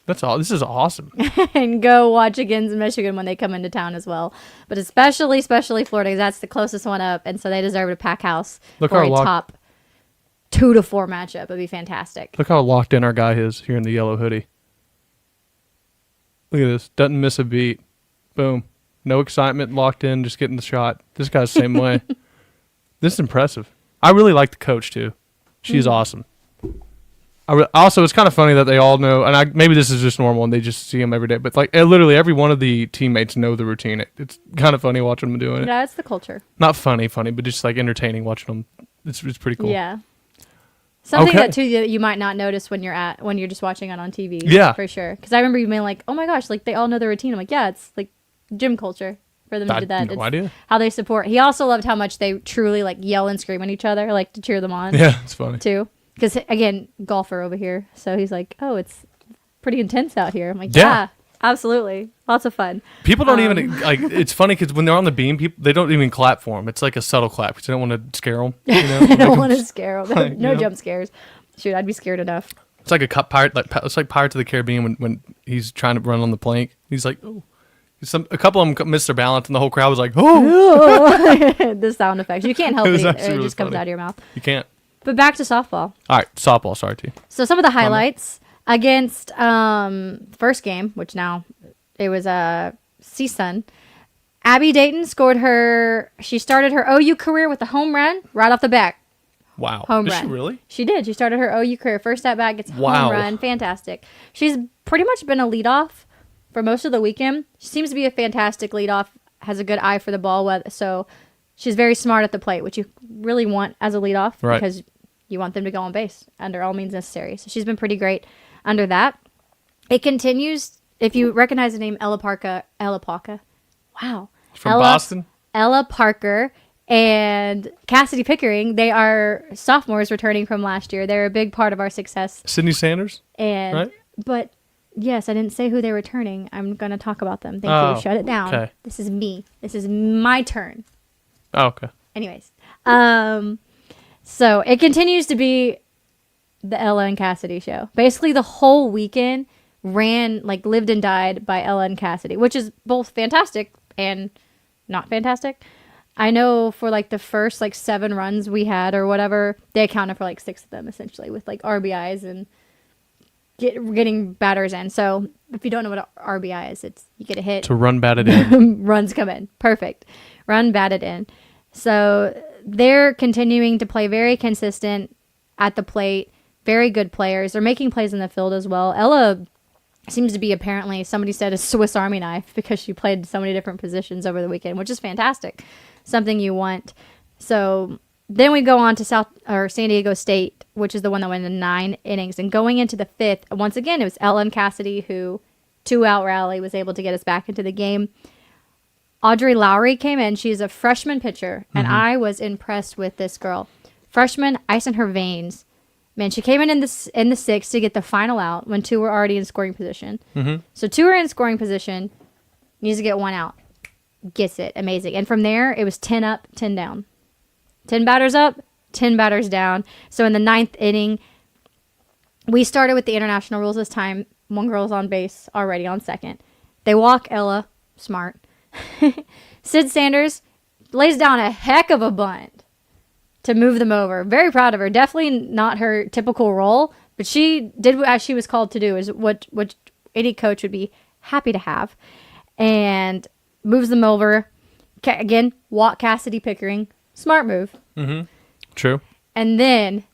Speaker 1: That's all. This is awesome.
Speaker 2: And go watch against Michigan when they come into town as well. But especially Florida, because that's the closest one up, and so they deserve to pack house for a top 2 to 4 matchup. It'd be fantastic.
Speaker 1: Look how locked in our guy is here in the yellow hoodie. Look at this. Doesn't miss a beat. Boom. No excitement, locked in, just getting the shot. This guy's the same way. This is impressive. I really like the coach, too. She's awesome. Also, it's kind of funny that they all know, and maybe this is just normal and they just see him every day, but like literally every one of the teammates know the routine. It's kind of funny watching them doing it.
Speaker 2: Yeah, it's the culture.
Speaker 1: Not funny, but just like entertaining watching them. It's pretty cool.
Speaker 2: Yeah. Something that too that you might not notice when you're just watching it on TV.
Speaker 1: Yeah,
Speaker 2: for sure. Because I remember you being like, "Oh my gosh, like they all know the routine." I'm like, "Yeah, it's like gym culture for them to do that."
Speaker 1: No idea.
Speaker 2: How they support. He also loved how much they truly like yell and scream at each other, like to cheer them on.
Speaker 1: Yeah, it's funny
Speaker 2: too. Because again, golfer over here, so he's like, "Oh, it's pretty intense out here." I'm like, "Yeah, absolutely, lots of fun."
Speaker 1: People don't even like. It's funny because when they're on the beam, they don't even clap for them. It's like a subtle clap because they don't want to scare them. You know?
Speaker 2: They don't want to scare them. No jump scares. Shoot, I'd be scared enough.
Speaker 1: It's like it's like Pirates of the Caribbean when he's trying to run on the plank. He's like, "Oh." A couple of them missed their balance, and the whole crowd was like, "Oh!"
Speaker 2: The sound effects. You can't help it. It
Speaker 1: really
Speaker 2: just comes out of your mouth.
Speaker 1: You can't.
Speaker 2: But back to softball.
Speaker 1: All right, softball. Sorry, T.
Speaker 2: So some of the highlights against first game, which now it was CSUN. Abby Dayton she started her OU career with a home run right off the bat.
Speaker 1: Wow.
Speaker 2: Home
Speaker 1: Did
Speaker 2: run.
Speaker 1: she really?
Speaker 2: She did. She started her OU career. First at bat, gets home run. Fantastic. She's pretty much been a leadoff for most of the weekend. She seems to be a fantastic leadoff, has a good eye for the ball, so she's very smart at the plate, which you really want as a leadoff because you want them to go on base under all means necessary. So she's been pretty great under that. It continues, if you recognize the name Ella Parker. Wow.
Speaker 1: From Boston?
Speaker 2: Ella Parker and Cassidy Pickering, they are sophomores returning from last year. They're a big part of our success.
Speaker 1: Sydney Sanders?
Speaker 2: But yes, I didn't say who they're returning. I'm going to talk about them. Thank you. Shut it down.
Speaker 1: Okay.
Speaker 2: This is me. This is my turn.
Speaker 1: Oh, okay.
Speaker 2: Anyways. So it continues to be the Ella and Cassidy show. Basically, the whole weekend lived and died by Ella and Cassidy, which is both fantastic and not fantastic. I know for like the first 7 runs we had or whatever, they accounted for 6 of them essentially with RBIs and getting batters in. So if you don't know what an RBI is, it's you get a hit.
Speaker 1: To run batted in.
Speaker 2: Runs come in. Perfect. Run batted in. So they're continuing to play very consistent at the plate. Very good players. They're making plays in the field as well. Ella seems to be apparently, somebody said, a Swiss Army knife because she played so many different positions over the weekend, which is fantastic. Something you want. So then we go on to San Diego State, which is the one that went in 9 innings. And going into the 5th, once again, it was Ella and Cassidy who, 2-out rally, was able to get us back into the game. Audrey Lowry came in. She's a freshman pitcher, and I was impressed with this girl. Freshman, ice in her veins. Man, she came in the 6th to get the final out when 2 were already in scoring position. Mm-hmm. So 2 are in scoring position, needs to get 1 out. Gets it. Amazing. And from there, it was 10 up, 10 down. 10 batters up, 10 batters down. So in the 9th inning, we started with the international rules this time. 1 girl's on base already on second. They walk Ella. Smart. Sid Sanders lays down a heck of a bunt to move them over. Very proud of her. Definitely not her typical role, but she did as she was called to do, is what any coach would be happy to have. And moves them over. Again, walk Cassidy Pickering. Smart move.
Speaker 1: Mm-hmm. True.
Speaker 2: And then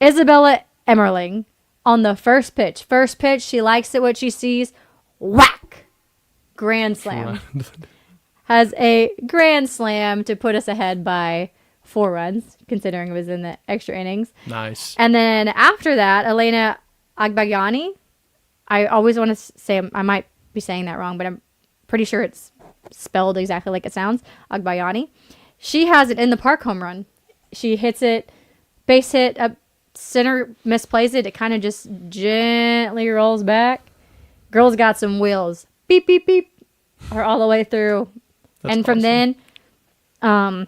Speaker 2: Isabella Emmerling on the first pitch. First pitch, she likes it what she sees. Whack! Grand slam. Has a grand slam to put us ahead by 4 runs, considering it was in the extra innings.
Speaker 1: Nice.
Speaker 2: And then after that, Elena Agbayani. I always want to say, I might be saying that wrong, but I'm pretty sure it's spelled exactly like it sounds. Agbayani. She has it in the park home run. She hits it, base hit, up center, misplays it. It kind of just gently rolls back. Girl's got some wheels. Beep, beep, beep. Or all the way through.
Speaker 1: That's
Speaker 2: and from
Speaker 1: awesome.
Speaker 2: then,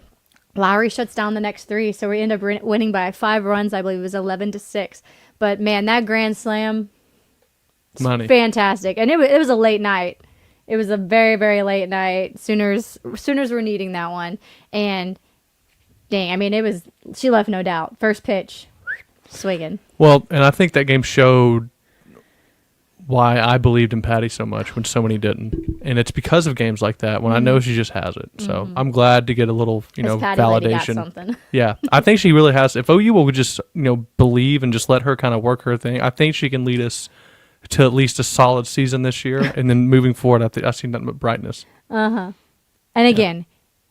Speaker 2: Lowry shuts down the next 3, so we end up winning by 5 runs. I believe it was 11-6. But man, that grand slam,
Speaker 1: money.
Speaker 2: Fantastic. And it was a late night. It was a very, very late night. Sooners were needing that one. And dang, I mean, she left no doubt. First pitch, swinging.
Speaker 1: Well, and I think that game showed why I believed in Patty so much when so many didn't. And it's because of games like that when I know she just has it. So I'm glad to get a little, validation.
Speaker 2: Got something.
Speaker 1: Yeah. I think she really has. If OU will just, believe and just let her kind of work her thing, I think she can lead us to at least a solid season this year. And then moving forward, I see nothing but brightness.
Speaker 2: Uh-huh. And again,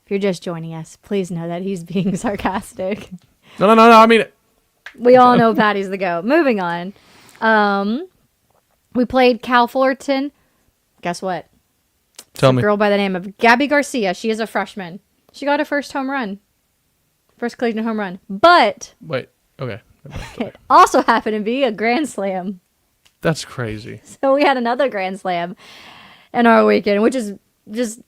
Speaker 2: if you're just joining us, please know that he's being sarcastic.
Speaker 1: No. I mean,
Speaker 2: we all know Patty's the GOAT. Moving on. We played Cal Fullerton. Guess what?
Speaker 1: Tell me.
Speaker 2: A girl by the name of Gabby Garcia. She is a freshman. She got her first home run. First collegiate home run. But
Speaker 1: wait. Okay.
Speaker 2: it also happened to be a grand slam.
Speaker 1: That's crazy.
Speaker 2: So we had another grand slam in our weekend, which is just...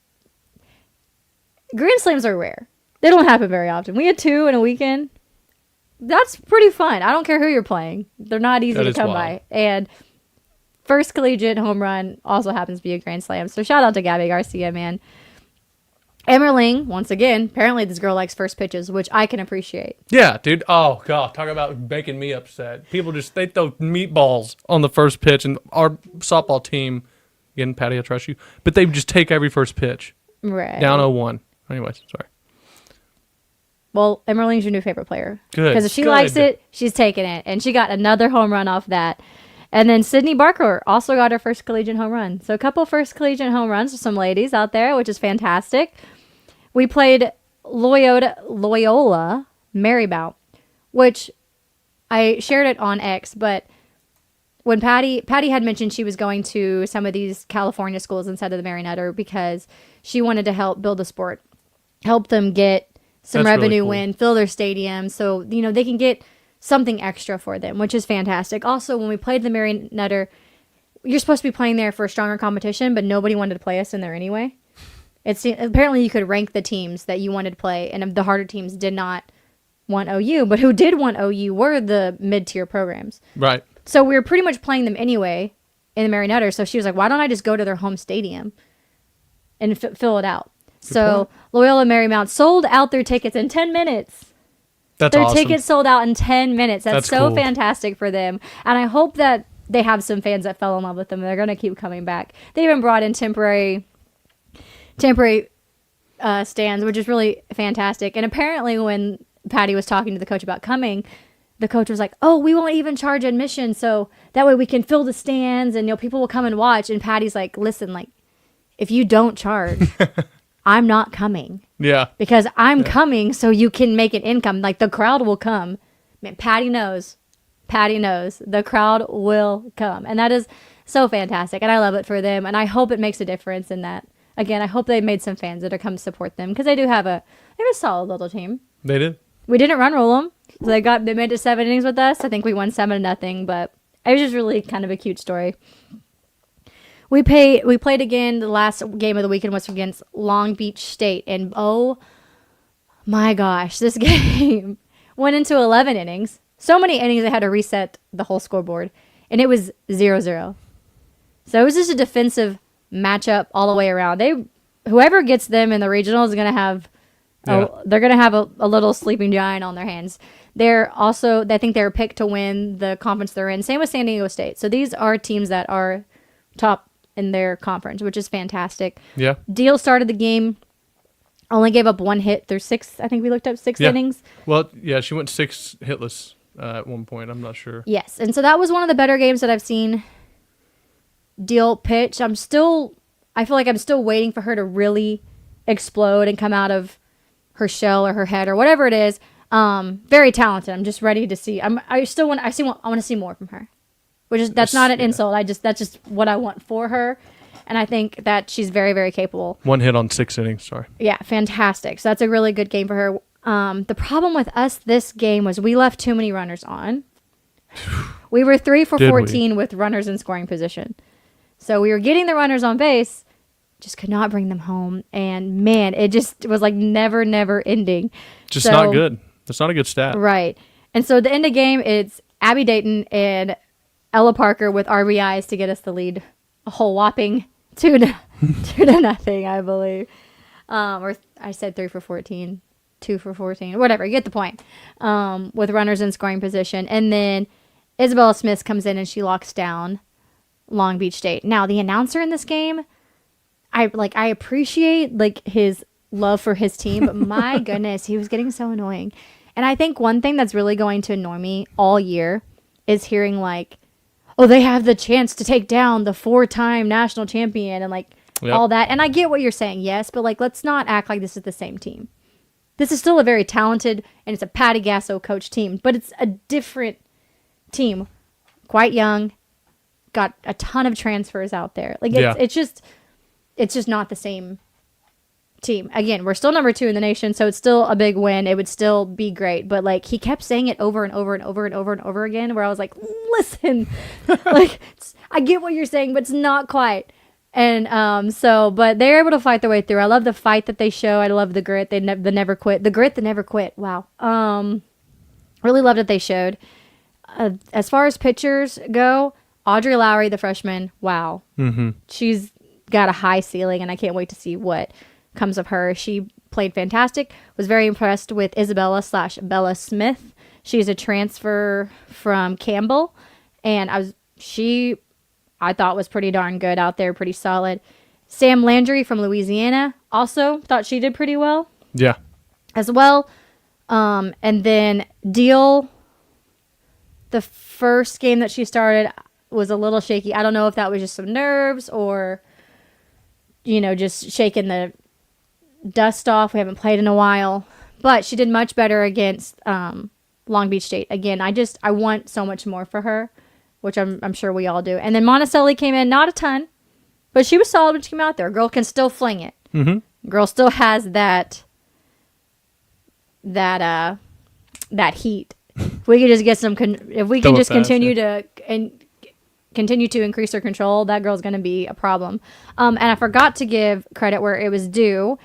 Speaker 2: Grand slams are rare. They don't happen very often. We had 2 in a weekend. That's pretty fun. I don't care who you're playing. They're not easy to come by. And first collegiate home run also happens to be a grand slam. So shout out to Gabby Garcia, man. Emmerling, once again, apparently this girl likes first pitches, which I can appreciate.
Speaker 1: Yeah, dude. Oh, God. Talk about making me upset. People they throw meatballs on the first pitch, and our softball team, again, Patty, I trust you, but they just take every first pitch.
Speaker 2: Right.
Speaker 1: Down 0-1. Anyways, sorry.
Speaker 2: Well, Emmerling's your new favorite player.
Speaker 1: Good.
Speaker 2: Because if she likes it, she's taking it. And she got another home run off that. And then Sydney Barker also got her first collegiate home run. So a couple first collegiate home runs for some ladies out there, which is fantastic. We played Loyola Marymount, which I shared it on X, but when Patty had mentioned she was going to some of these California schools instead of the Mary Nutter because she wanted to help build the sport, help them get some revenue in, fill their stadium, so they can get something extra for them, which is fantastic. Also, when we played the Mary Nutter, you're supposed to be playing there for a stronger competition, but nobody wanted to play us in there anyway. Apparently you could rank the teams that you wanted to play, and the harder teams did not want OU, but who did want OU were the mid-tier programs.
Speaker 1: Right.
Speaker 2: So we were pretty much playing them anyway in the Mary Nutter, so she was like, why don't I just go to their home stadium and fill it out? So Loyola Marymount sold out their tickets in 10 minutes.
Speaker 1: That's awesome.
Speaker 2: Their tickets sold out in 10 minutes. That's so
Speaker 1: cool.
Speaker 2: Fantastic for them. And I hope that they have some fans that fell in love with them. They're going to keep coming back. They even brought in temporary stands, which is really fantastic. And apparently when Patty was talking to the coach about coming, the coach was like, oh, we won't even charge admission, so that way we can fill the stands and people will come and watch. And Patty's like, listen, if you don't charge, I'm not coming. Yeah. Because I'm coming so you can make an income. The crowd will come. Man, Patty knows. The crowd will come. And that is so fantastic. And I love it for them. And I hope it makes a difference in that. Again, I hope they made some fans that are come support them because they have a solid little team.
Speaker 1: They did.
Speaker 2: We didn't run rule them. So they made it 7 innings with us. I think we won 7-0, but it was just really kind of a cute story. We played again. The last game of the weekend was against Long Beach State, and oh my gosh, this game went into 11 innings. So many innings they had to reset the whole scoreboard, and it was 0-0. So it was just a defensive matchup all the way around. Whoever gets them in the regional is going to have they're going to have a little sleeping giant on their hands. I think they're picked to win the conference they're in. Same with San Diego State. So these are teams that are top in their conference, which is fantastic. Yeah. Deal started the game, only gave up 1 hit through 6. I think we looked up 6 innings.
Speaker 1: Well, yeah, she went 6 hitless at one point. I'm not sure.
Speaker 2: Yes, and so that was one of the better games that I've seen Deal pitch. I feel like I'm still waiting for her to really explode and come out of her shell or her head or whatever it is. Very talented. I'm just ready to see. I want to see more from her. That's not an insult. That's just what I want for her. And I think that she's very, very capable.
Speaker 1: 1 hit on 6 innings, sorry.
Speaker 2: Yeah, fantastic. So that's a really good game for her. The problem with us this game was we left too many runners on. We were 3 for 14 with runners in scoring position. So we were getting the runners on base, just could not bring them home. And man, it just was never ending.
Speaker 1: Just not good. That's not a good stat.
Speaker 2: Right. And so at the end of the game, it's Abby Dayton and Ella Parker with RBIs to get us the lead, a whole whopping 2-0, I believe. Or I said 3 for 14, 2 for 14, whatever. You get the point. With runners in scoring position, and then Isabella Smith comes in and she locks down Long Beach State. Now the announcer in this game, I appreciate like his love for his team, but my goodness, he was getting so annoying. And I think one thing that's really going to annoy me all year is hearing like, oh, they have the chance to take down the 4-time national champion and like all that. And I get what you're saying, yes, but like let's not act like this is the same team. This is still a very talented and it's a Patty Gasso coach team, but it's a different team. Quite young, got a ton of transfers out there. Like it's just not the same team. Again, we're still number 2 in the nation, so it's still a big win. It would still be great, but like he kept saying it over and over and over and over and over again, where I was like, listen, like I get what you're saying, but it's not quite. And but they're able to fight their way through. I love the fight that they show. I love the grit. The never quit. The grit that never quit. Wow. Really loved what they showed. As far as pitchers go, Audrey Lowry, the freshman. Wow. Mm-hmm. She's got a high ceiling, and I can't wait to see what comes of her. She played fantastic. Was very impressed with Isabella/Bella Smith. She's a transfer from Campbell, and I thought was pretty darn good out there, pretty solid. Sam Landry from Louisiana also thought she did pretty well.
Speaker 1: Yeah.
Speaker 2: As well. And then Deal, the first game that she started was a little shaky. I don't know if that was just some nerves or, just shaking the dust off. We haven't played in a while. But she did much better against Long Beach State. Again, I want so much more for her, which I'm sure we all do. And then Monticelli came in, not a ton, but she was solid when she came out there. Girl can still fling it. Mm-hmm. Girl still has that heat. If we could just get continue to increase her control, that girl's going to be a problem. And I forgot to give credit where it was due.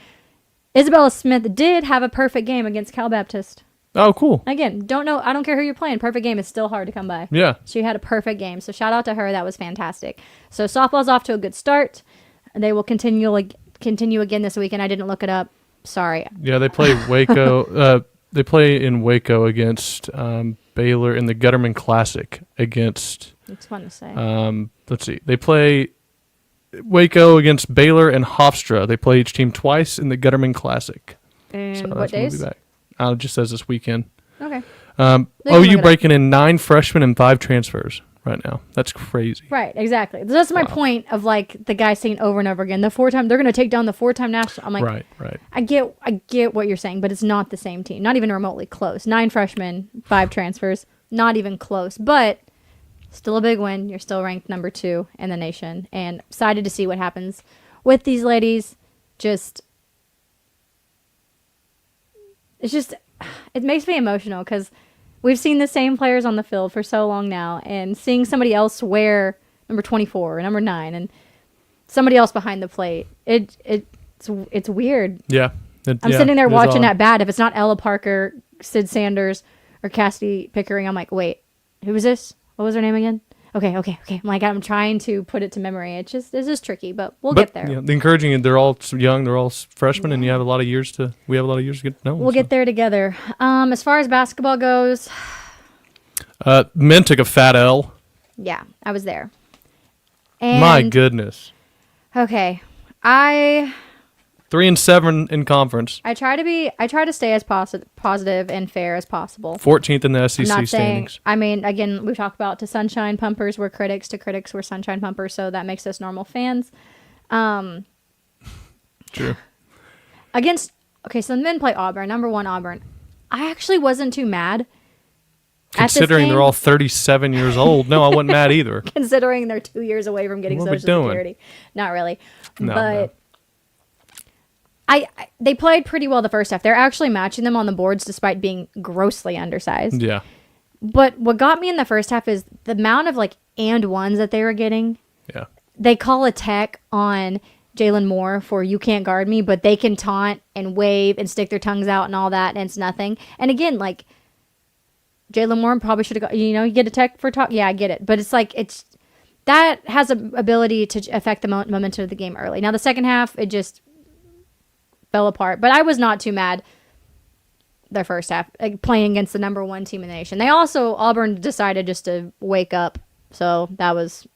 Speaker 2: Isabella Smith did have a perfect game against Cal Baptist.
Speaker 1: Oh, cool.
Speaker 2: Again, I don't care who you're playing. Perfect game is still hard to come by.
Speaker 1: Yeah.
Speaker 2: She had a perfect game. So shout out to her. That was fantastic. So softball's off to a good start. They will continue again this weekend. I didn't look it up. Sorry.
Speaker 1: Yeah, they play Waco. They play in Waco against Baylor in the Gutterman Classic against...
Speaker 2: It's fun to say.
Speaker 1: Let's see. They play Waco against Baylor and Hofstra. They play each team twice in the Gutterman Classic.
Speaker 2: And what days?
Speaker 1: It just says this weekend.
Speaker 2: Okay.
Speaker 1: OU breaking in 9 freshmen and 5 transfers right now. That's crazy.
Speaker 2: Right, exactly. That's my point of like the guy saying over and over again, the 4-time, they're going to take down the 4-time national. I'm like,
Speaker 1: right.
Speaker 2: I get what you're saying, but it's not the same team. Not even remotely close. 9 freshmen, 5 transfers. Not even close, but still a big win. You're still ranked number 2 in the nation, and excited to see what happens with these ladies. It makes me emotional because we've seen the same players on the field for so long now, and seeing somebody else wear number 24 or number 9 and somebody else behind the plate, it's weird.
Speaker 1: Yeah.
Speaker 2: I'm sitting there watching at bat. If it's not Ella Parker, Sid Sanders, or Cassidy Pickering, I'm like, wait, who is this? What was her name again? Okay. I'm like, I'm trying to put it to memory. It's just tricky, but we'll get there.
Speaker 1: Yeah, the encouraging, they're all young, they're all freshmen, and we have a lot of years to get to know them.
Speaker 2: We'll get there together. As far as basketball goes,
Speaker 1: men took a fat L.
Speaker 2: Yeah, I was there. And
Speaker 1: my goodness.
Speaker 2: Okay,
Speaker 1: 3-7 in conference.
Speaker 2: I try to stay as positive and fair as possible.
Speaker 1: 14th in the SEC standings.
Speaker 2: I mean, again, we talked about to sunshine pumpers were critics, to critics were sunshine pumpers, so that makes us normal fans.
Speaker 1: True.
Speaker 2: So the men play Auburn, number 1 Auburn. I actually wasn't too mad.
Speaker 1: Considering they're all 37 years old. No, I wasn't mad either.
Speaker 2: Considering they're 2 years away from getting Social Security. Not really.
Speaker 1: No.
Speaker 2: They played pretty well the first half. They're actually matching them on the boards despite being grossly undersized.
Speaker 1: Yeah.
Speaker 2: But what got me in the first half is the amount of and ones that they were getting.
Speaker 1: Yeah.
Speaker 2: They call a tech on Jalen Moore for you can't guard me, but they can taunt and wave and stick their tongues out and all that, and it's nothing. And again, Jalen Warren probably should have got, you get a tech for talk. Yeah, I get it. But it's like, that has an ability to affect the momentum of the game early. Now, the second half, it just fell apart. But I was not too mad their first half, like, playing against the number one team in the nation. Auburn decided just to wake up. So that was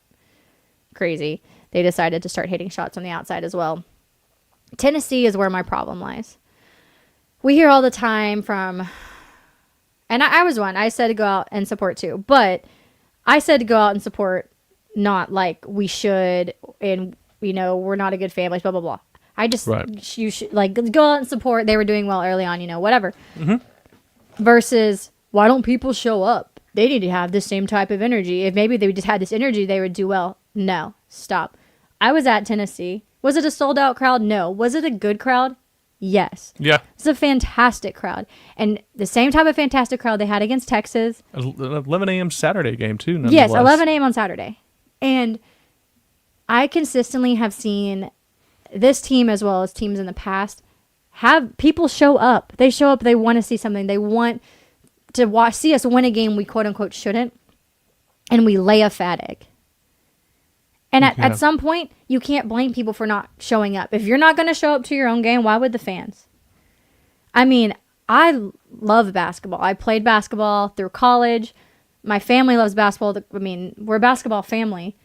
Speaker 2: crazy. They decided to start hitting shots on the outside as well. Tennessee is where my problem lies. We hear all the time from, and I was one, I said to go out and support too, but I said to go out and support, not like we should, and we're not a good family, blah, blah, blah. I just, right. You should like go out and support. They were doing well early on, whatever. Mm-hmm. Versus, why don't people show up? They need to have the same type of energy. If maybe they just had this energy, they would do well. No, stop. I was at Tennessee. Was it a sold out crowd? No. Was it a good crowd? Yes.
Speaker 1: Yeah.
Speaker 2: It's a fantastic crowd. And the same type of fantastic crowd they had against Texas.
Speaker 1: 11 a.m. Saturday game, too.
Speaker 2: Yes, 11 a.m. on Saturday. And I consistently have seen this team, as well as teams in the past, have people show up. They show up. They want to see something. They want to see us win a game we quote-unquote shouldn't. And we lay a fat egg. And at some point, you can't blame people for not showing up. If you're not going to show up to your own game, why would the fans? I mean, I love basketball. I played basketball through college. My family loves basketball. I mean, we're a basketball family.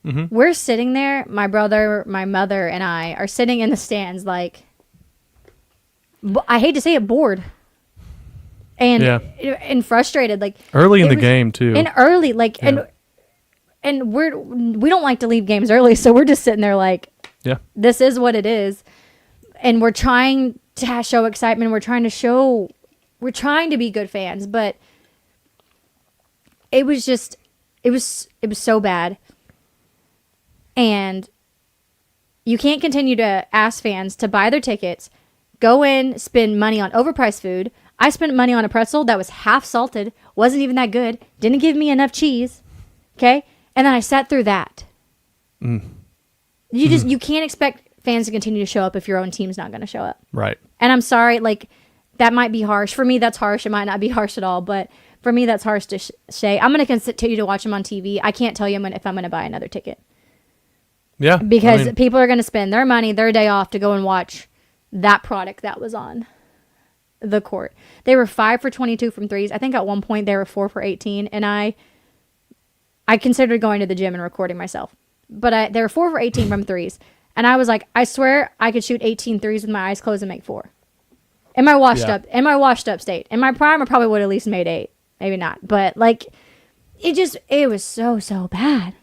Speaker 2: Mm-hmm. We're sitting there, my brother, my mother, and I are sitting in the stands like, I hate to say it, and frustrated. Like
Speaker 1: early in the game, too.
Speaker 2: And early, like, and we don't like to leave games early, so we're just sitting there like, this is what it is. And we're trying to show excitement. We're trying to be good fans, but it was so bad. And you can't continue to ask fans to buy their tickets, go in, spend money on overpriced food. I spent money on a pretzel that was half salted, wasn't even that good, didn't give me enough cheese. Okay? And then I sat through that. You can't expect fans to continue to show up if your own team's not going to show up.
Speaker 1: Right.
Speaker 2: And I'm sorry, like, that might be harsh. For me, that's harsh. It might not be harsh at all, but for me, that's harsh to say. I'm going to continue to watch them on TV. I can't tell you if I'm going to buy another ticket.
Speaker 1: Yeah.
Speaker 2: Because people are going to spend their money, their day off to go and watch that product that was on the court. They were 5 for 22 from threes. I think at one point they were 4 for 18, and I considered going to the gym and recording myself. But they were 4 for 18 from threes. And I was like, I swear I could shoot 18 threes with my eyes closed and make 4. In my washed up state. In my prime, I probably would have at least made 8. Maybe not. But like, it was so bad.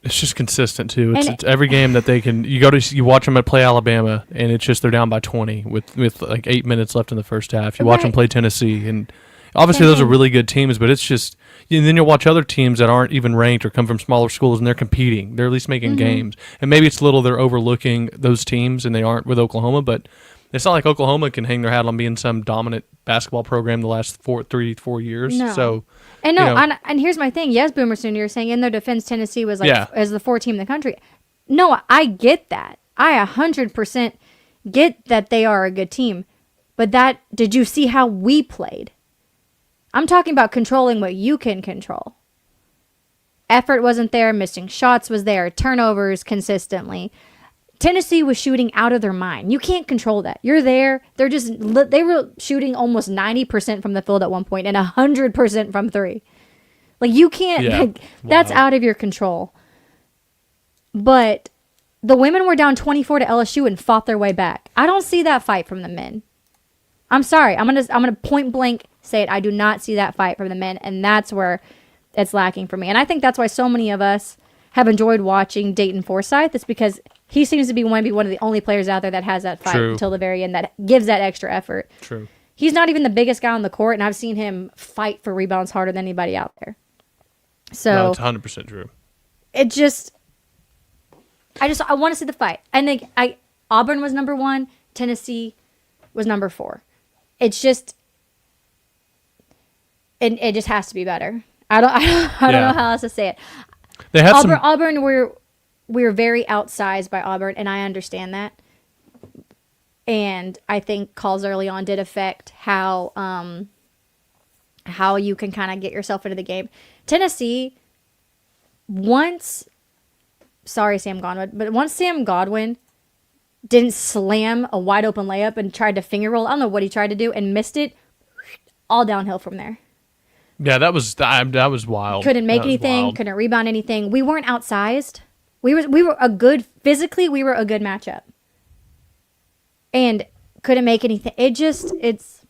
Speaker 1: It's just consistent too. It's every game that they can. You watch them play Alabama, and it's just they're down by 20 with like 8 minutes left in the first half. You watch them play Tennessee, and obviously those are really good teams. But it's just, and then you'll watch other teams that aren't even ranked or come from smaller schools, and they're competing. They're at least making games, and maybe it's little they're overlooking those teams, and they aren't with Oklahoma. But it's not like Oklahoma can hang their hat on being some dominant basketball program the last 4 years.
Speaker 2: No.
Speaker 1: So.
Speaker 2: And here's my thing. Yes, Boomer Sooner, you're saying in their defense, Tennessee was like as the 4th team in the country. No, I get that. I 100% get that they are a good team. But did you see how we played? I'm talking about controlling what you can control. Effort wasn't there. Missing shots was there. Turnovers consistently. Tennessee was shooting out of their mind. You can't control that. You're there. They were shooting almost 90% from the field at one point and 100% from 3. Like, you can't, that's out of your control. But the women were down 24 to LSU and fought their way back. I don't see that fight from the men. I'm sorry. I'm gonna point blank say it. I do not see that fight from the men, and that's where it's lacking for me. And I think that's why so many of us have enjoyed watching Dayton Forsythe. It's because he seems to be one of the only players out there that has that fight until the very end, that gives that extra effort.
Speaker 1: True.
Speaker 2: He's not even the biggest guy on the court, and I've seen him fight for rebounds harder than anybody out there. So
Speaker 1: no, it's 100% true.
Speaker 2: It just, I want to see the fight. And Auburn was number 1, Tennessee was number 4. It's just, it just has to be better. I don't know how else to say it.
Speaker 1: They had
Speaker 2: Auburn we're very outsized by Auburn, and I understand that. And I think calls early on did affect how how you can kind of get yourself into the game. Tennessee, sorry, Sam Godwin, but once Sam Godwin didn't slam a wide open layup and tried to finger roll, I don't know what he tried to do and missed it, all downhill from there.
Speaker 1: Yeah, that was wild.
Speaker 2: Couldn't make anything, couldn't rebound anything. We weren't outsized. We were a good matchup. And couldn't make anything. It's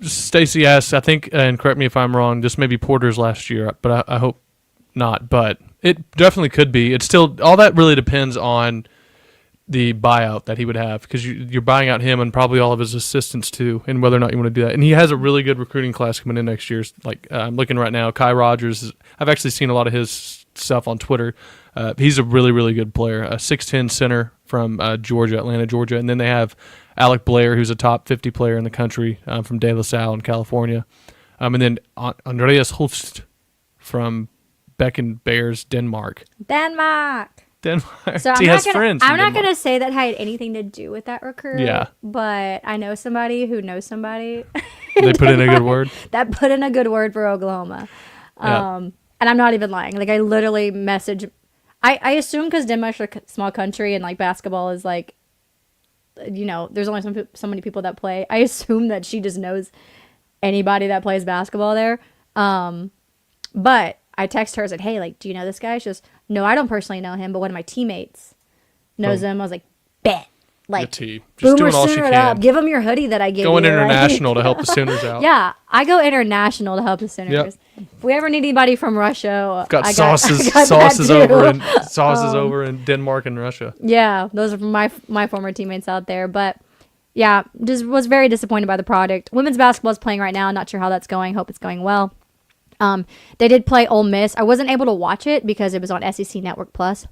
Speaker 1: Stacy asks, I think, and correct me if I'm wrong, this may be Porter's last year, but I hope not. But it definitely could be. It's still, all that really depends on the buyout that he would have, because you're buying out him and probably all of his assistants too, and whether or not you want to do that. And he has a really good recruiting class coming in next year. Like I'm looking right now, Kai Rogers. I've actually seen a lot of his stuff on Twitter. He's a really, really good player. A 6'10" center from Atlanta, Georgia. And then they have Alec Blair, who's a top 50 player in the country from De La Salle in California. And then Andreas Holst from Becken Bears, Denmark.
Speaker 2: So I'm not gonna say that had anything to do with that recruit.
Speaker 1: Yeah.
Speaker 2: But I know somebody who knows somebody.
Speaker 1: They put in a good word.
Speaker 2: That put in a good word for Oklahoma.
Speaker 1: Yeah.
Speaker 2: And I'm not even lying. Like I literally message. I assume because Denmark's a small country and like basketball is like, there's only so many people that play. I assume that she just knows anybody that plays basketball there. But I text her and said, hey, like, do you know this guy? She goes, no, I don't personally know him, but one of my teammates knows him. I was like, bet. Like,
Speaker 1: just
Speaker 2: Boomer
Speaker 1: doing all she
Speaker 2: Sooner it
Speaker 1: can.
Speaker 2: up. Give him your hoodie that I gave
Speaker 1: Going
Speaker 2: you.
Speaker 1: international to help the Sooners out.
Speaker 2: Yeah, I go international to help the Sooners.
Speaker 1: Yep.
Speaker 2: If we ever need anybody from Russia,
Speaker 1: got
Speaker 2: I
Speaker 1: sauces over in Denmark and Russia.
Speaker 2: Yeah, those are my former teammates out there. But yeah, just was very disappointed by the product. Women's basketball is playing right now. Not sure how that's going. Hope it's going well. They did play Ole Miss. I wasn't able to watch it because it was on SEC Network Plus.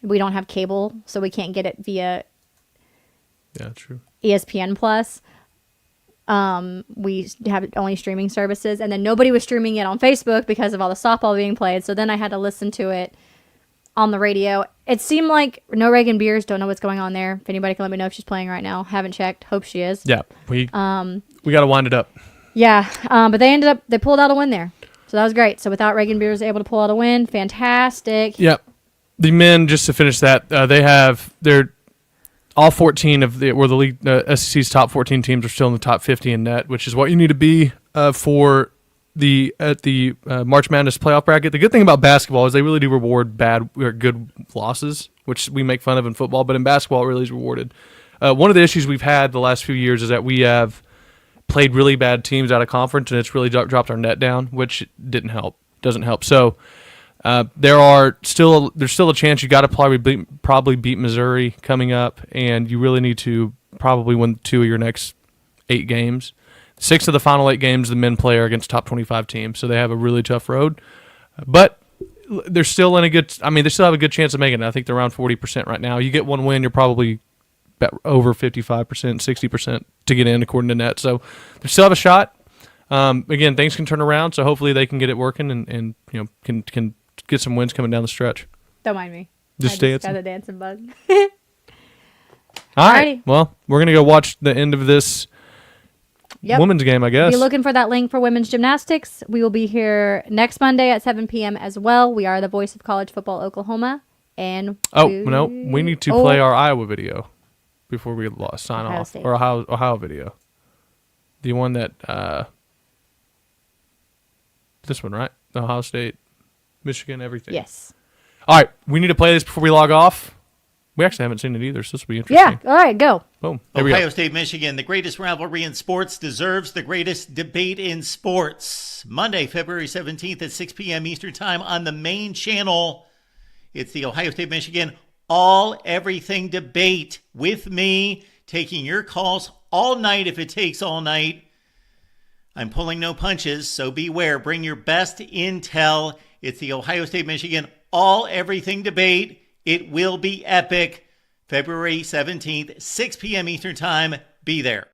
Speaker 2: We don't have cable, so we can't get it via
Speaker 1: true.
Speaker 2: ESPN Plus. We have only streaming services, and then nobody was streaming it on Facebook because of all the softball being played. So then I had to listen to it on the radio. It seemed like no Reagan Beers. Don't know what's going on there. If anybody can let me know if she's playing right now. Haven't checked. Hope she is.
Speaker 1: Yeah, we got to wind it up.
Speaker 2: Yeah, but they pulled out a win there. So that was great. So without Reagan Beers able to pull out a win, fantastic.
Speaker 1: Yep. The men, just to finish that, they're all 14 of the league, SEC's top 14 teams are still in the top 50 in net, which is what you need to be for the March Madness playoff bracket. The good thing about basketball is they really do reward bad or good losses, which we make fun of in football, but in basketball it really is rewarded. One of the issues we've had the last few years is that we have played really bad teams out of conference, and it's really dropped our net down, which doesn't help. So there's still a chance. You got to probably beat Missouri coming up, and you really need to probably win 2 of your next 8 games. 6 of the final 8 games the men play are against top 25 teams, so they have a really tough road. But they're still they still have a good chance of making it. I think they're around 40% right now. You get one win, you're probably over 55%, 60% to get in according to net. So they still have a shot. Again, things can turn around, so hopefully they can get it working and can get some wins coming down the stretch.
Speaker 2: Don't mind me.
Speaker 1: Just
Speaker 2: got a dancing bug.
Speaker 1: All right. Well, we're going to go watch the end of this women's game, I guess.
Speaker 2: Be looking for that link for women's gymnastics. We will be here next Monday at 7 p.m. as well. We are the voice of college football Oklahoma. And
Speaker 1: we need to play our Iowa video before we sign
Speaker 2: Ohio
Speaker 1: off.
Speaker 2: State.
Speaker 1: Or Ohio video. The one that this one, right? The Ohio State, Michigan, everything.
Speaker 2: Yes.
Speaker 1: All right, we need to play this before we log off. We actually haven't seen it either, so this will be interesting.
Speaker 2: Yeah, all right, go.
Speaker 1: Boom.
Speaker 3: Ohio State, Michigan, the greatest rivalry in sports deserves the greatest debate in sports. Monday, February 17th at 6 p.m. Eastern Time on the main channel. It's the Ohio State, Michigan all-everything debate with me, taking your calls all night if it takes all night. I'm pulling no punches, so beware. Bring your best intel. It's the Ohio State, Michigan all-everything debate. It will be epic. February 17th, 6 p.m. Eastern Time. Be there.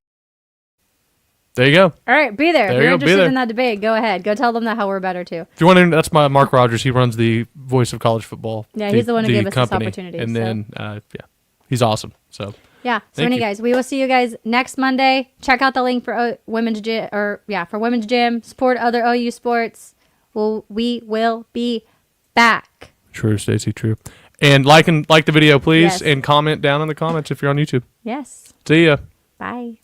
Speaker 1: There you go.
Speaker 2: All right, be there.
Speaker 1: There
Speaker 2: if
Speaker 1: you
Speaker 2: you're
Speaker 1: go,
Speaker 2: interested in that debate, go ahead. Go tell them that how we're better too.
Speaker 1: If you're wondering, that's my Mark Rogers. He runs the voice of college football.
Speaker 2: Yeah, he's the one who gave us this opportunity.
Speaker 1: And then, he's awesome. So
Speaker 2: Yeah. So guys, we will see you guys next Monday. Check out the link for women's gym, for women's gym. Support other OU sports. We will be back.
Speaker 1: True, Stacey. True. And like the video, please, and comment down in the comments if you're on YouTube.
Speaker 2: Yes.
Speaker 1: See ya.
Speaker 2: Bye.